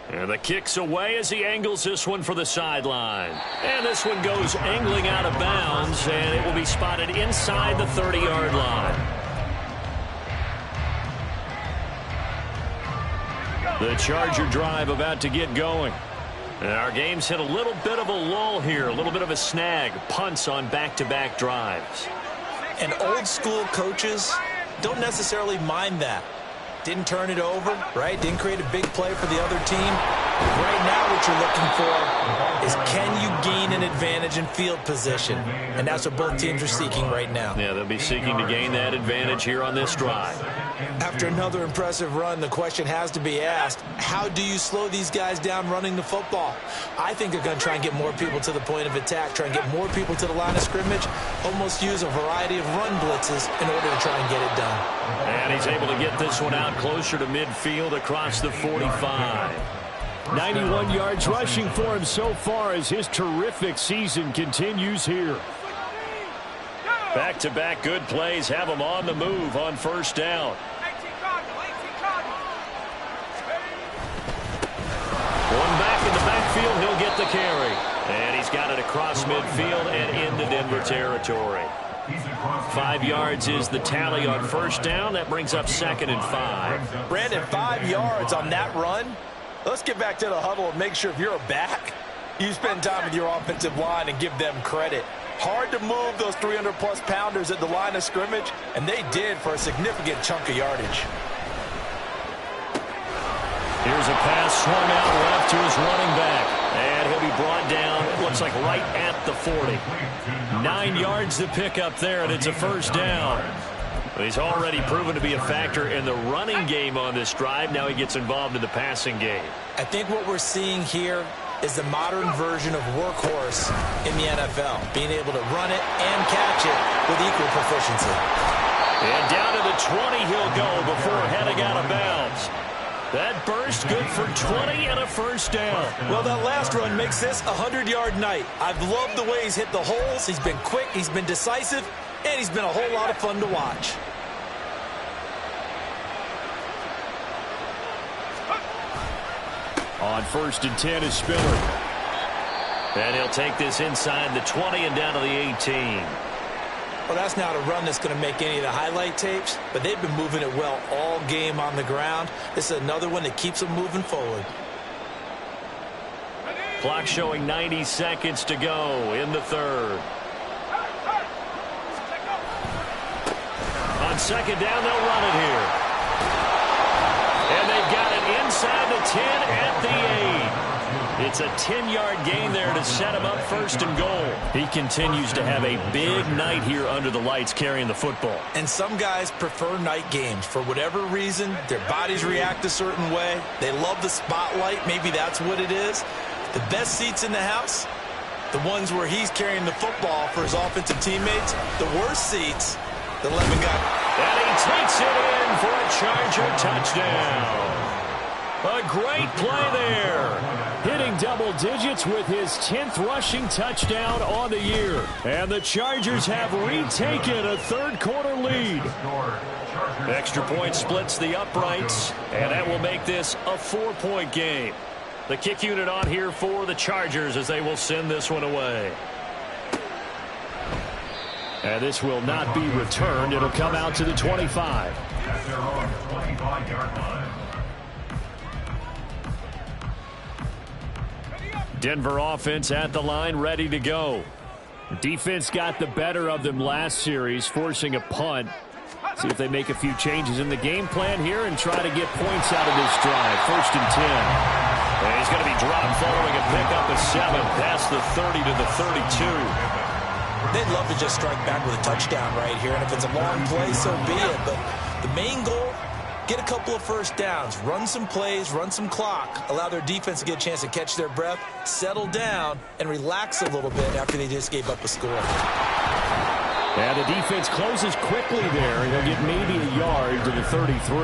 And the kick's away as he angles this one for the sideline. And this one goes angling out of bounds, and it will be spotted inside the 30-yard line. The Charger drive about to get going. And our game's hit a little bit of a lull here, a little bit of a snag. Punts on back-to-back drives. And old school coaches don't necessarily mind that. Didn't turn it over, right? Didn't create a big play for the other team. Right now what you're looking for is can you gain an advantage in field position? And that's what both teams are seeking right now. Yeah, they'll be seeking to gain that advantage here on this drive. After another impressive run, the question has to be asked, how do you slow these guys down running the football? I think they're going to try and get more people to the point of attack, try and get more people to the line of scrimmage, almost use a variety of run blitzes in order to try and get it done. And he's able to get this one out closer to midfield across the 45. 91 yards rushing for him so far as his terrific season continues here. Back-to-back good plays have him on the move on 1st down. One back in the backfield, he'll get the carry. And he's got it across midfield and into Denver territory. 5 yards is the tally on 1st down. That brings up 2nd and 5. Brandon, 5 yards on that run. Let's get back to the huddle and make sure if you're a back, you spend time with your offensive line and give them credit. Hard to move those 300-plus pounders at the line of scrimmage, and they did for a significant chunk of yardage. Here's a pass swung out left to his running back. And he'll be brought down, it looks like right at the 40. 9 yards to pick up there, and it's a first down. He's already proven to be a factor in the running game on this drive. Now he gets involved in the passing game. I think what we're seeing here is the modern version of workhorse in the NFL, being able to run it and catch it with equal proficiency. And down to the 20 he'll go before heading out of bounds. That burst good for 20 and a first down. Well, that last run makes this a 100-yard night. I've loved the way he's hit the holes. He's been quick, he's been decisive, and he's been a whole lot of fun to watch. On 1st and 10 is Spiller. And he'll take this inside the 20 and down to the 18. Well, that's not a run that's going to make any of the highlight tapes, but they've been moving it well all game on the ground. This is another one that keeps them moving forward. Clock showing 90 seconds to go in the third. On 2nd down, they'll run it here. And they've got it inside the 10 at the 8. It's a 10-yard gain there to set him up 1st and goal. He continues to have a big night here under the lights carrying the football. And some guys prefer night games. For whatever reason, their bodies react a certain way. They love the spotlight. Maybe that's what it is. The best seats in the house, the ones where he's carrying the football for his offensive teammates. The worst seats, the 11 guy. And he takes it in for a Charger touchdown. A great play there. Hitting double digits with his 10th rushing touchdown on the year. And the Chargers have retaken a third-quarter lead. Extra point splits the uprights, and that will make this a 4-point game. The kick unit on here for the Chargers as they will send this one away. And this will not be returned. It'll come out to the 25. At their own 25-yard line. Denver offense at the line, ready to go. Defense got the better of them last series, forcing a punt. See if they make a few changes in the game plan here and try to get points out of this drive. 1st and 10. And he's going to be dropped following a pickup of 7 past the 30 to the 32. They'd love to just strike back with a touchdown right here, and if it's a long play, so be it. But the main goal, get a couple of first downs, run some plays, run some clock, allow their defense to get a chance to catch their breath, settle down, and relax a little bit after they just gave up a score. And the defense closes quickly there, and they'll get maybe a yard to the 33.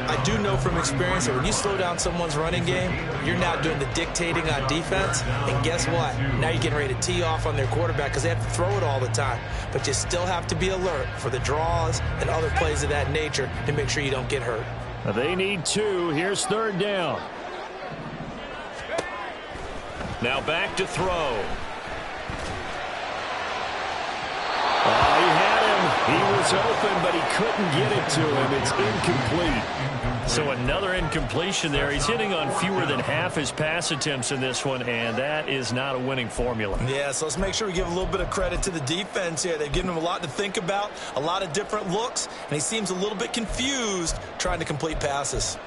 I do know from experience that when you slow down someone's running game, you're now doing the dictating on defense, and guess what? Now you're getting ready to tee off on their quarterback because they have to throw it all the time. But you still have to be alert for the draws and other plays of that nature to make sure you don't get hurt. They need 2. Here's 3rd down. Now back to throw. He had him. He was open, but he couldn't get it to him. It's incomplete. So another incompletion there. He's hitting on fewer than half his pass attempts in this one, and that is not a winning formula. Yeah, so let's make sure we give a little bit of credit to the defense here. They've given him a lot to think about, a lot of different looks, and he seems a little bit confused trying to complete passes.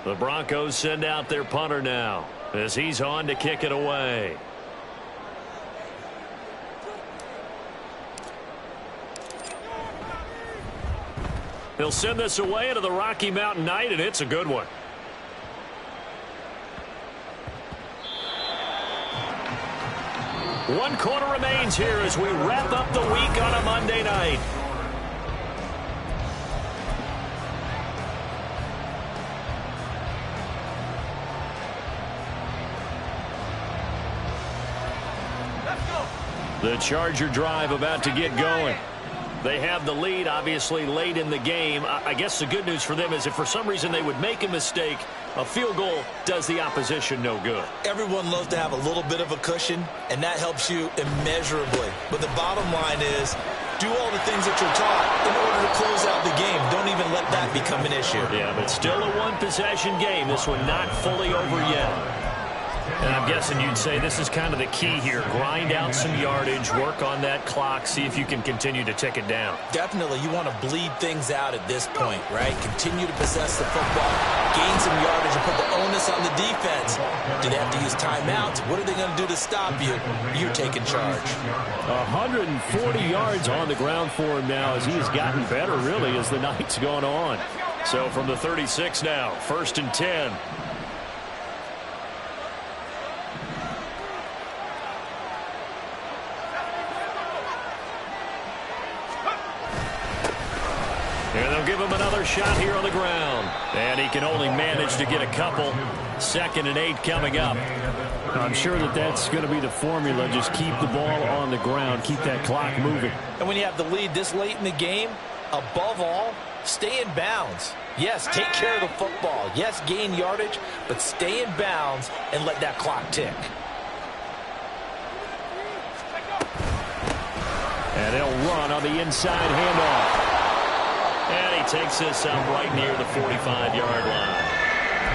The Broncos send out their punter now as he's on to kick it away. He'll send this away into the Rocky Mountain night, and it's a good one. One quarter remains here as we wrap up the week on a Monday night. The Charger drive about to get going. They have the lead, obviously, late in the game. I guess the good news for them is if for some reason they would make a mistake, a field goal does the opposition no good. Everyone loves to have a little bit of a cushion, and that helps you immeasurably. But the bottom line is, Do all the things that you're taught in order to close out the game. Don't even let that become an issue. Yeah, but still a one-possession game. This one not fully over yet. And I'm guessing you'd say this is kind of the key here. Grind out some yardage, work on that clock, see if you can continue to tick it down. Definitely, you want to bleed things out at this point, right? Continue to possess the football, gain some yardage, and put the onus on the defense. Do they have to use timeouts? What are they going to do to stop you? You're taking charge. 140 yards on the ground for him now as he's gotten better, really, as the night's gone on. So from the 36 now, 1st and 10. And they'll give him another shot here on the ground. And he can only manage to get a couple. 2nd and 8 coming up. I'm sure that that's going to be the formula. Just keep the ball on the ground. Keep that clock moving. And when you have the lead this late in the game, above all, stay in bounds. Yes, take care of the football. Yes, gain yardage, but stay in bounds and let that clock tick. And they'll run on the inside handoff. And he takes this up right near the 45-yard line.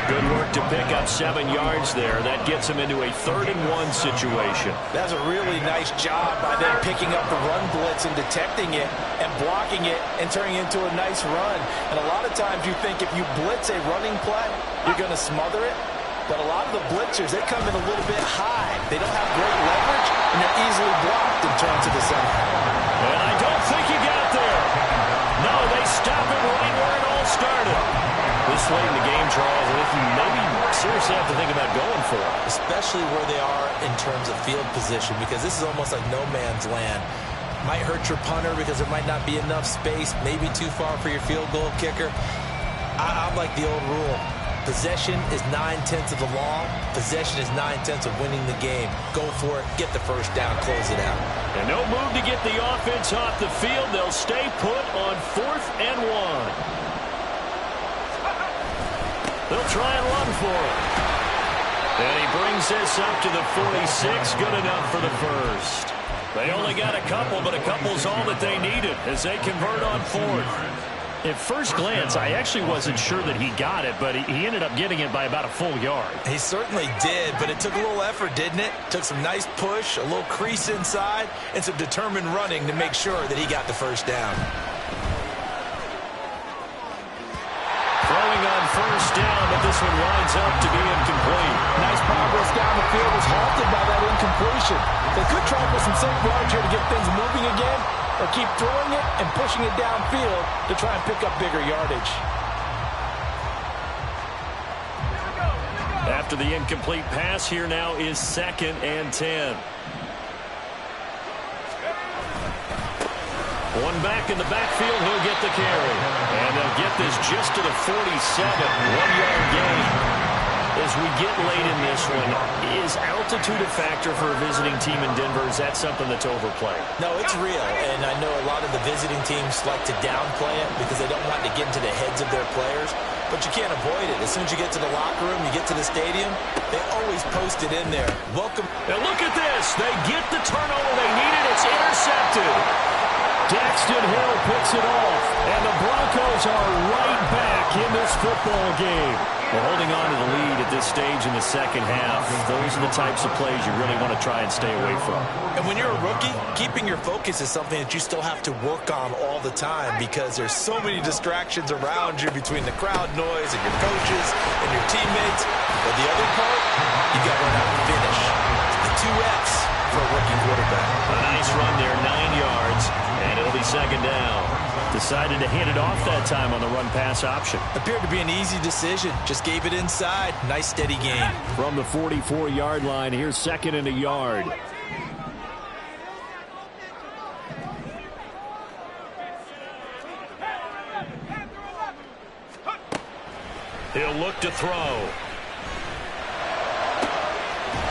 Good work to pick up 7 yards there. That gets him into a 3rd and 1 situation. That's a really nice job by them picking up the run blitz and detecting it and blocking it and turning it into a nice run. And a lot of times you think if you blitz a running play, you're going to smother it. But a lot of the blitzers, they come in a little bit high. They don't have great leverage, and they're easily blocked in terms of the center. And I don't think he got there. No, they stop it right where it all started. This late in the game, Charles, if you maybe seriously have to think about going for it. Especially where they are in terms of field position, because this is almost like no man's land. Might hurt your punter because there might not be enough space, maybe too far for your field goal kicker. I'm like the old rule. Possession is 9/10 of the law. Possession is 9/10 of winning the game. Go for it. Get the first down. Close it out. And no move to get the offense off the field. They'll stay put on 4th and 1. They'll try and run for it. And he brings this up to the 46. Good enough for the first. They only got a couple, but a couple's all that they needed as they convert on 4th. At first glance, I actually wasn't sure that he got it, but he ended up getting it by about a full yard. He certainly did, but it took a little effort, didn't it? Took some nice push, a little crease inside, and some determined running to make sure that he got the first down. Throwing on 1st down, but this one winds up to be incomplete. Nice progress down the field was halted by that incompletion. They could try for some safe yards here to get things moving again, or keep throwing it and pushing it downfield to try and pick up bigger yardage. After the incomplete pass, here now is 2nd and 10. One back in the backfield, he'll get the carry. And they'll get this just to the 47, 1-yard gain. As we get late in this one, is altitude a factor for a visiting team in Denver? Is that something that's overplayed? No, it's real, and I know a lot of the visiting teams like to downplay it because they don't want to get into the heads of their players, but you can't avoid it. As soon as you get to the locker room, you get to the stadium, they always post it in there. Welcome. Now look at this. They get the turnover they needed. It's intercepted. Daxton Hill picks it off, and the Broncos are right back in this football game. Well, holding on to the lead at this stage in the second half, those are the types of plays you really want to try and stay away from. And when you're a rookie, keeping your focus is something that you still have to work on all the time because there's so many distractions around you between the crowd noise and your coaches and your teammates. But the other part, you got to learn how to finish. The 2 F's for a rookie quarterback. A nice run there, 9 yards, and it'll be 2nd down. Decided to hand it off that time on the run-pass option. Appeared to be an easy decision. Just gave it inside. Nice steady gain. From the 44-yard line, here's 2nd and a yard. He'll look to throw.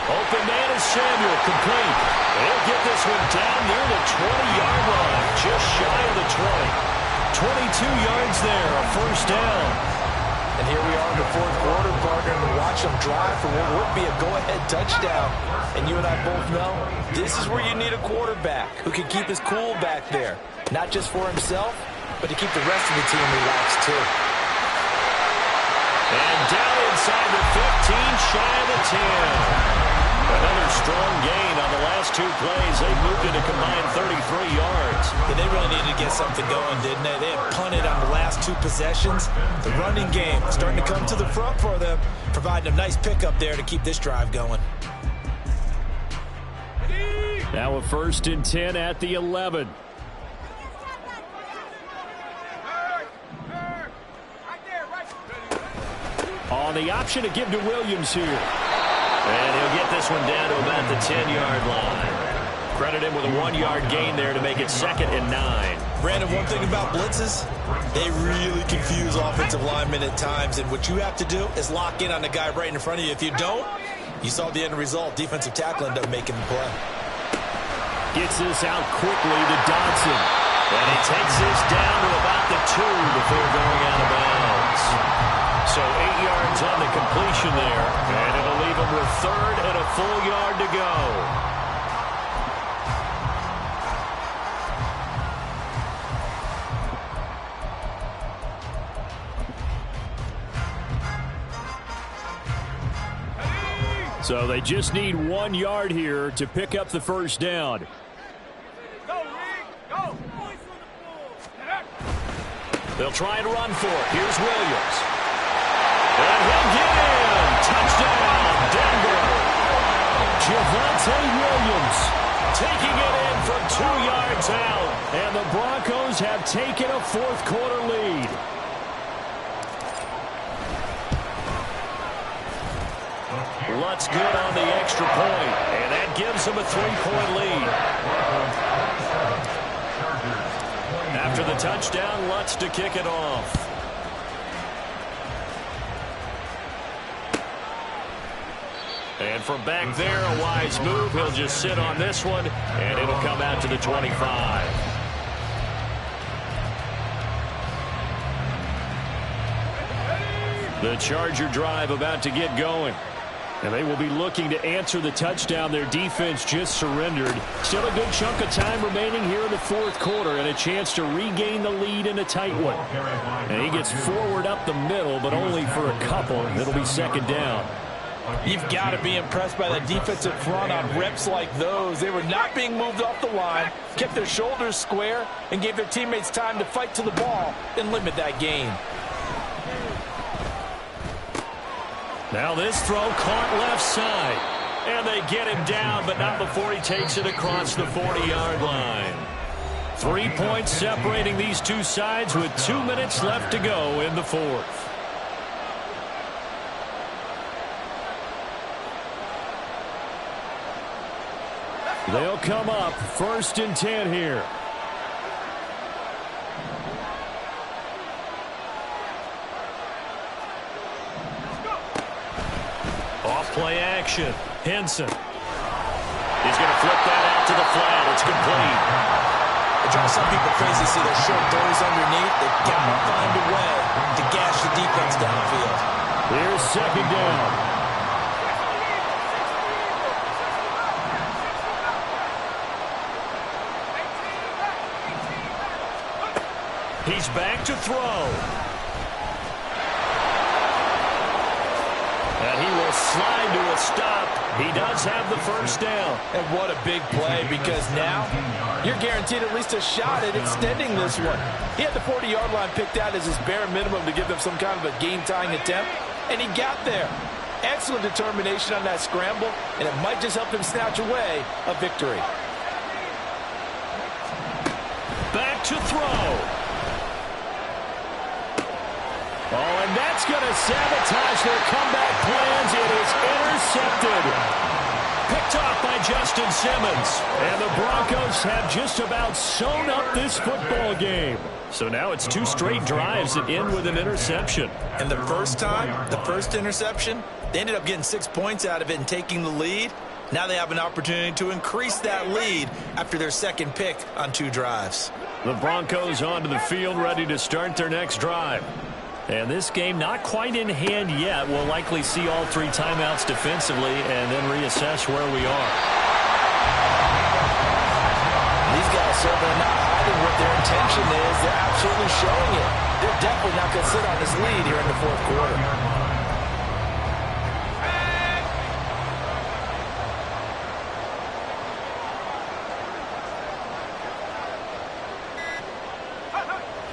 Open man is Samuel, complete. He'll get this one down near the 20-yard line, just shy of the 20. 22 yards there, a 1st down. And here we are in the fourth quarter, partner, to watch them drive for what would be a go-ahead touchdown. And you and I both know this is where you need a quarterback who can keep his cool back there. Not just for himself, but to keep the rest of the team relaxed too. And down inside the 15, shy of the 10. Another strong gain on the last two plays. They moved it a combined 33 yards. Yeah, they really needed to get something going, didn't they? They had punted on the last two possessions. The running game starting to come to the front for them, providing a nice pickup there to keep this drive going. Now a 1st and 10 at the 11. On the option to give to Williams here. And he'll get this one down to about the 10-yard line. Credit him with a 1-yard gain there to make it 2nd and 9. Brandon, one thing about blitzes, they really confuse offensive linemen at times. And what you have to do is lock in on the guy right in front of you. If you don't, you saw the end result. Defensive tackle ended up making the play. Gets this out quickly to Dodson. And he takes this down to about the 2 before going out of bounds. So 8 yards on the completion there, and it'll leave him with 3rd and a full yard to go. So they just need 1 yard here to pick up the first down. They'll try and run for it. Here's Williams. And he'll get in. Touchdown, Denver. Javonte Williams taking it in from 2 yards out. And the Broncos have taken a fourth-quarter lead. Lutz good on the extra point, and that gives him a 3-point lead. After the touchdown, Lutz to kick it off. And from back there, a wise move. He'll just sit on this one, and it'll come out to the 25. The Charger drive about to get going. And they will be looking to answer the touchdown their defense just surrendered. Still a good chunk of time remaining here in the fourth quarter and a chance to regain the lead in a tight one. And he gets forward up the middle, but only for a couple. It'll be 2nd down. You've got to be impressed by the defensive front on reps like those. They were not being moved off the line, kept their shoulders square, and gave their teammates time to fight to the ball and limit that gain. Now this throw caught left side. And they get him down, but not before he takes it across the 40-yard line. 3 points separating these two sides with 2 minutes left to go in the fourth. They'll come up 1st and 10 here. Off-play action. Henson. He's going to flip that out to the flat. It's complete. It drives some people crazy to see those short throws underneath. They've got to find a way to gash the defense downfield. Here's 2nd down. He's back to throw. And he will slide to a stop. He does have the first down. And what a big play, because now you're guaranteed at least a shot at extending this one. He had the 40-yard line picked out as his bare minimum to give them some kind of a game-tying attempt, and he got there. Excellent determination on that scramble, and it might just help him snatch away a victory. Back to throw. Oh, and that's going to sabotage their comeback plans. It is intercepted. Picked off by Justin Simmons. And the Broncos have just about sewn up this football game. So now it's 2 straight drives that end with an interception. And the first time, the first interception, they ended up getting 6 points out of it and taking the lead. Now they have an opportunity to increase that lead after their second pick on 2 drives. The Broncos onto the field ready to start their next drive. And this game not quite in hand yet. We'll likely see all 3 timeouts defensively and then reassess where we are. These guys certainly not hiding what their intention is. They're absolutely showing it. They're definitely not going to sit on this lead here in the fourth quarter.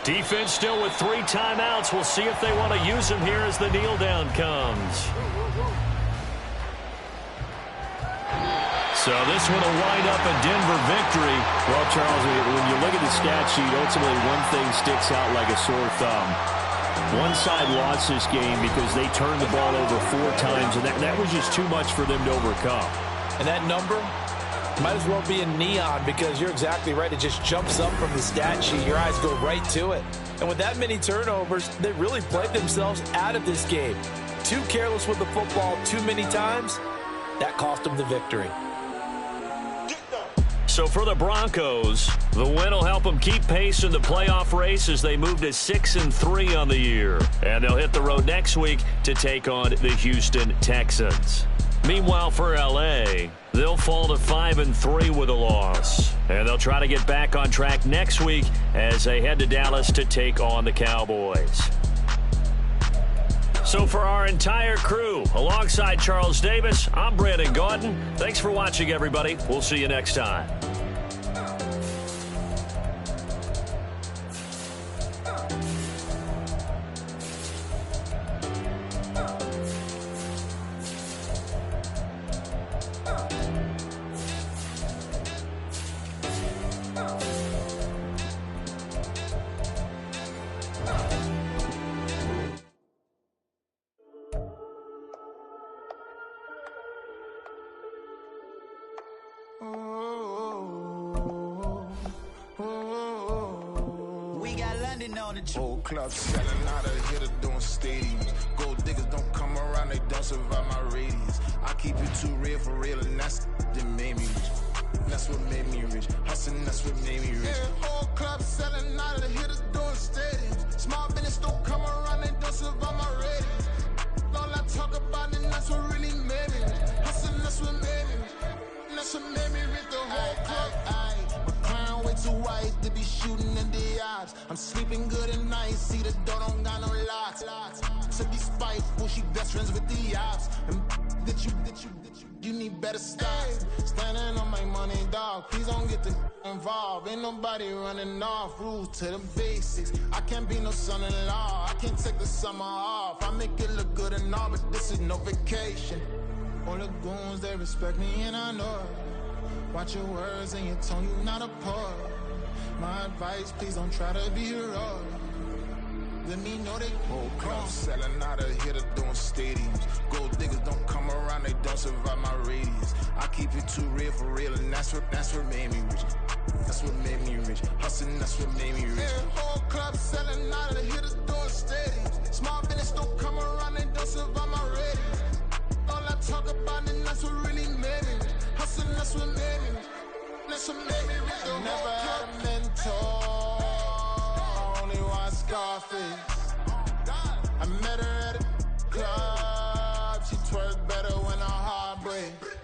Defense still with 3 timeouts. We'll see if they want to use them here as the kneel down comes. So this one will wind up a Denver victory. Well, Charles, when you look at the stat sheet, ultimately one thing sticks out like a sore thumb. One side lost this game because they turned the ball over 4 times, and that was just too much for them to overcome. And that number might as well be in neon, because you're exactly right. It just jumps up from the stat sheet. Your eyes go right to it. And with that many turnovers, they really played themselves out of this game. Too careless with the football too many times. That cost them the victory. So for the Broncos, the win will help them keep pace in the playoff race as they move to 6-3 on the year. And they'll hit the road next week to take on the Houston Texans. Meanwhile, for L.A., they'll fall to 5-3 with a loss. And they'll try to get back on track next week as they head to Dallas to take on the Cowboys. So for our entire crew, alongside Charles Davis, I'm Brandon Gaudin. Thanks for watching, everybody. We'll see you next time. Whole club selling out of here to doing stadiums. Gold diggers don't come around, they don't survive my radius. I keep it too real for real, and that's that made me rich. That's what made me rich. Hustling, that's what made me rich. Yeah, whole club selling out of here to doing stadiums. Small business don't come around, they don't survive my radius. All I talk about, and that's what really made me rich. Hustling, that's what made me rich. That's what made me rich. The whole club. Way too wide to be shooting in the odds. I'm sleeping good at night, see the door don't got no locks. To be spiteful, she best friends with the ops. And you need better stop. Standing on my money, dog. Please don't get the involved. Ain't nobody running off. Rules to the basics. I can't be no son-in-law. I can't take the summer off. I make it look good and all, but this is no vacation. All the goons, they respect me and I know it. Watch your words and your tone, you not a part. My advice, please don't try to be heroic. Let me know they whole club selling out of here to doing stadiums. Gold diggers don't come around, they don't survive my radius. I keep it too real for real, and that's what made me rich. That's what made me rich. Hustling, that's what made me rich. Yeah, whole club selling out of here to doing stadiums. Small business don't come around, they don't survive my radius. All I talk about, and that's what really made me rich. Hustling, that's what made me rich. That's what made me rich. I never had a mentor, only one Scarface. I met her at a club, she twerk better when her heart breaks.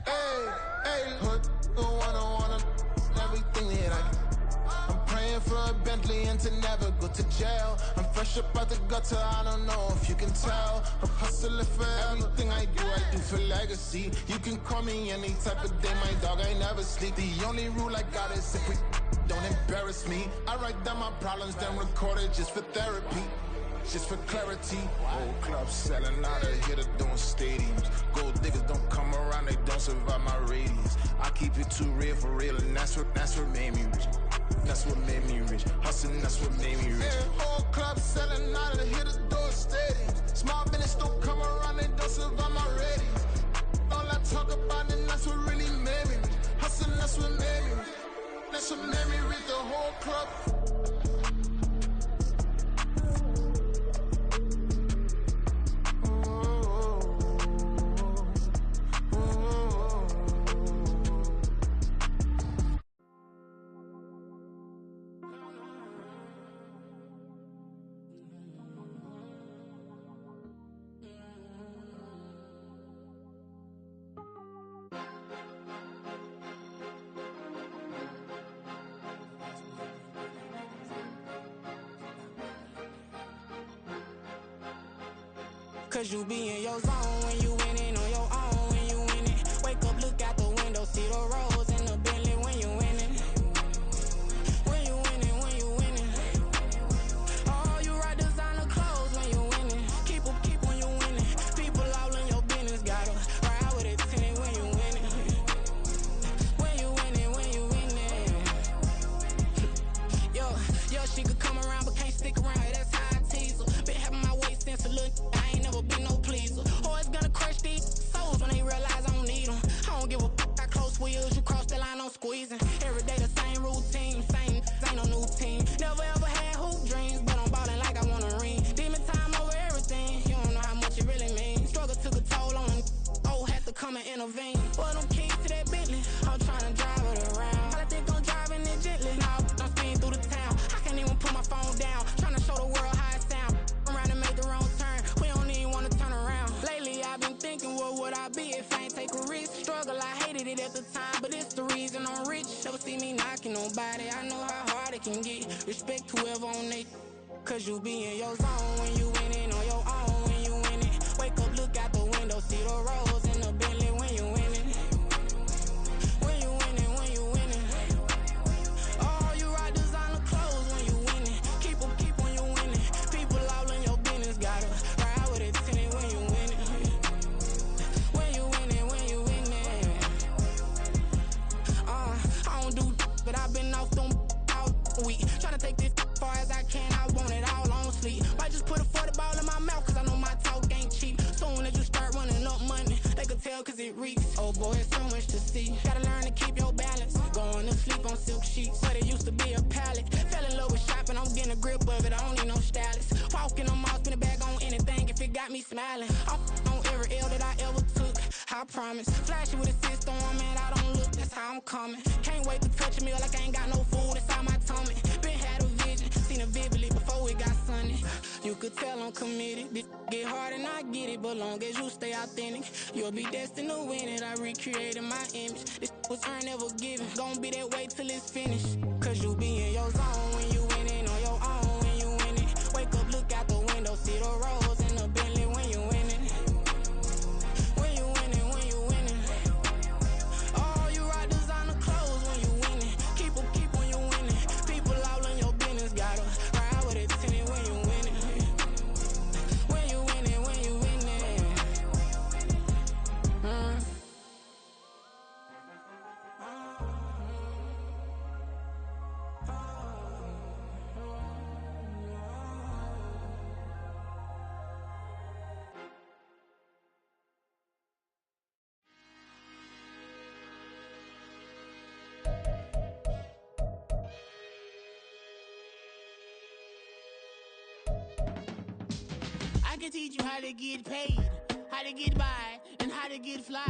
Hey, hood, wanna everything that I can. I'm praying for a Bentley and to never go to jail. I'm fresh up out the gutter, I don't know if you can tell. I'm hustling for everything I do for legacy. You can call me any type of day, my dog, I never sleep. The only rule I got is if we don't embarrass me. I write down my problems, then record it just for therapy. Just for clarity. Whole club selling out of here to doing stadiums. Gold diggers don't come around, they don't survive my radius. I keep it too real for real, and that's what made me rich. That's what made me rich. Hustling, that's what made me rich. Yeah, whole club selling out of here to doing stadiums. Small business don't come around, they don't survive my radius. All I talk about, and that's what really made me rich. Hustling, that's what made me rich. That's what made me rich. The whole club. Cause you be in your zone when you winning on your own when you winning. Wake up, look out the window, see the roads in the Bentley when you winning. When you winning, when you winning. Oh, you rock designer clothes when you winning. Keep when you winning. People all in your business, gotta ride with it tinted when you winning. When you winning, when you winning. Yo, she could come around but can't stick around. That's how I tease her. Been having my way since a little. I ain't never been no pleaser. Always gonna crush these souls when they realize I don't need them. I don't give a f***. I close wheels, you cross the line, I'm squeezing. Every day the same routine, same ain't no new team. Never ever had hoop dreams, but I'm ballin' like I want a ring. Demon time over everything, you don't know how much it really means. Struggle took a toll on them, oh, had to come and intervene. Boy, them keys to that Bentley, I'm tryna drive it around. I think I'm driving it gently, now I'm speeding through the town. I can't even put my phone down, tryna show the world how it sound. Around and make the wrong turn, we don't even wanna turn around. Lately I've been thinking, what would I be if I ain't take a risk? Struggle, I hated it at the time, but it's the reason I'm rich. Never see me knocking nobody, I know how hard it can get. Respect whoever on they, cause you be in your zone when you winning on your own when you winning. Wake up, look out the window, see the roads in the Bentley when you winning. When you winning, when you winning. Oh, you rock designer clothes when you winning. Keep when you winning. People all in your business, gotta ride with it tinted when you winning. When you winning, when you winning. I don't do but I've been off them all week. Tryna take this far as I can, I want it all on sleep. Might just put a 40 ball in my mouth, cause I know my talk ain't cheap. Soon as you start running up money, they could tell cause it reeks. Oh boy, it's so much to see. Gotta learn to keep your balance. Going to sleep on silk sheets, but it used to be a pallet. Fell in love with shopping, I'm getting a grip of it, I don't need no stylist. Walking on mouth, spin a bag on anything if it got me smiling. I'm on every L that I ever took, I promise. Flashy with a system on, man, I don't look, that's how I'm coming. Can't wait to touch a meal like I ain't got no food inside my tummy. Been had a vision, seen it vividly before it got sunny. You could tell I'm committed. This get hard and I get it, but long as you stay authentic, you'll be destined to win it. I recreated my image. This was earned, never given. Gonna be that way till it's finished. Cause you be in your zone when you winning on your own when you winning. Wake up, look out the window, see the roads in the Bentley when you winning. When you winning, when you winning. Oh, you rock designer clothes when you winning. Keep when you winning. People all in your business, gotta ride with it tinted when you winning. When you winning, when you winning. I can teach you how to get paid, how to get by, and how to get fly.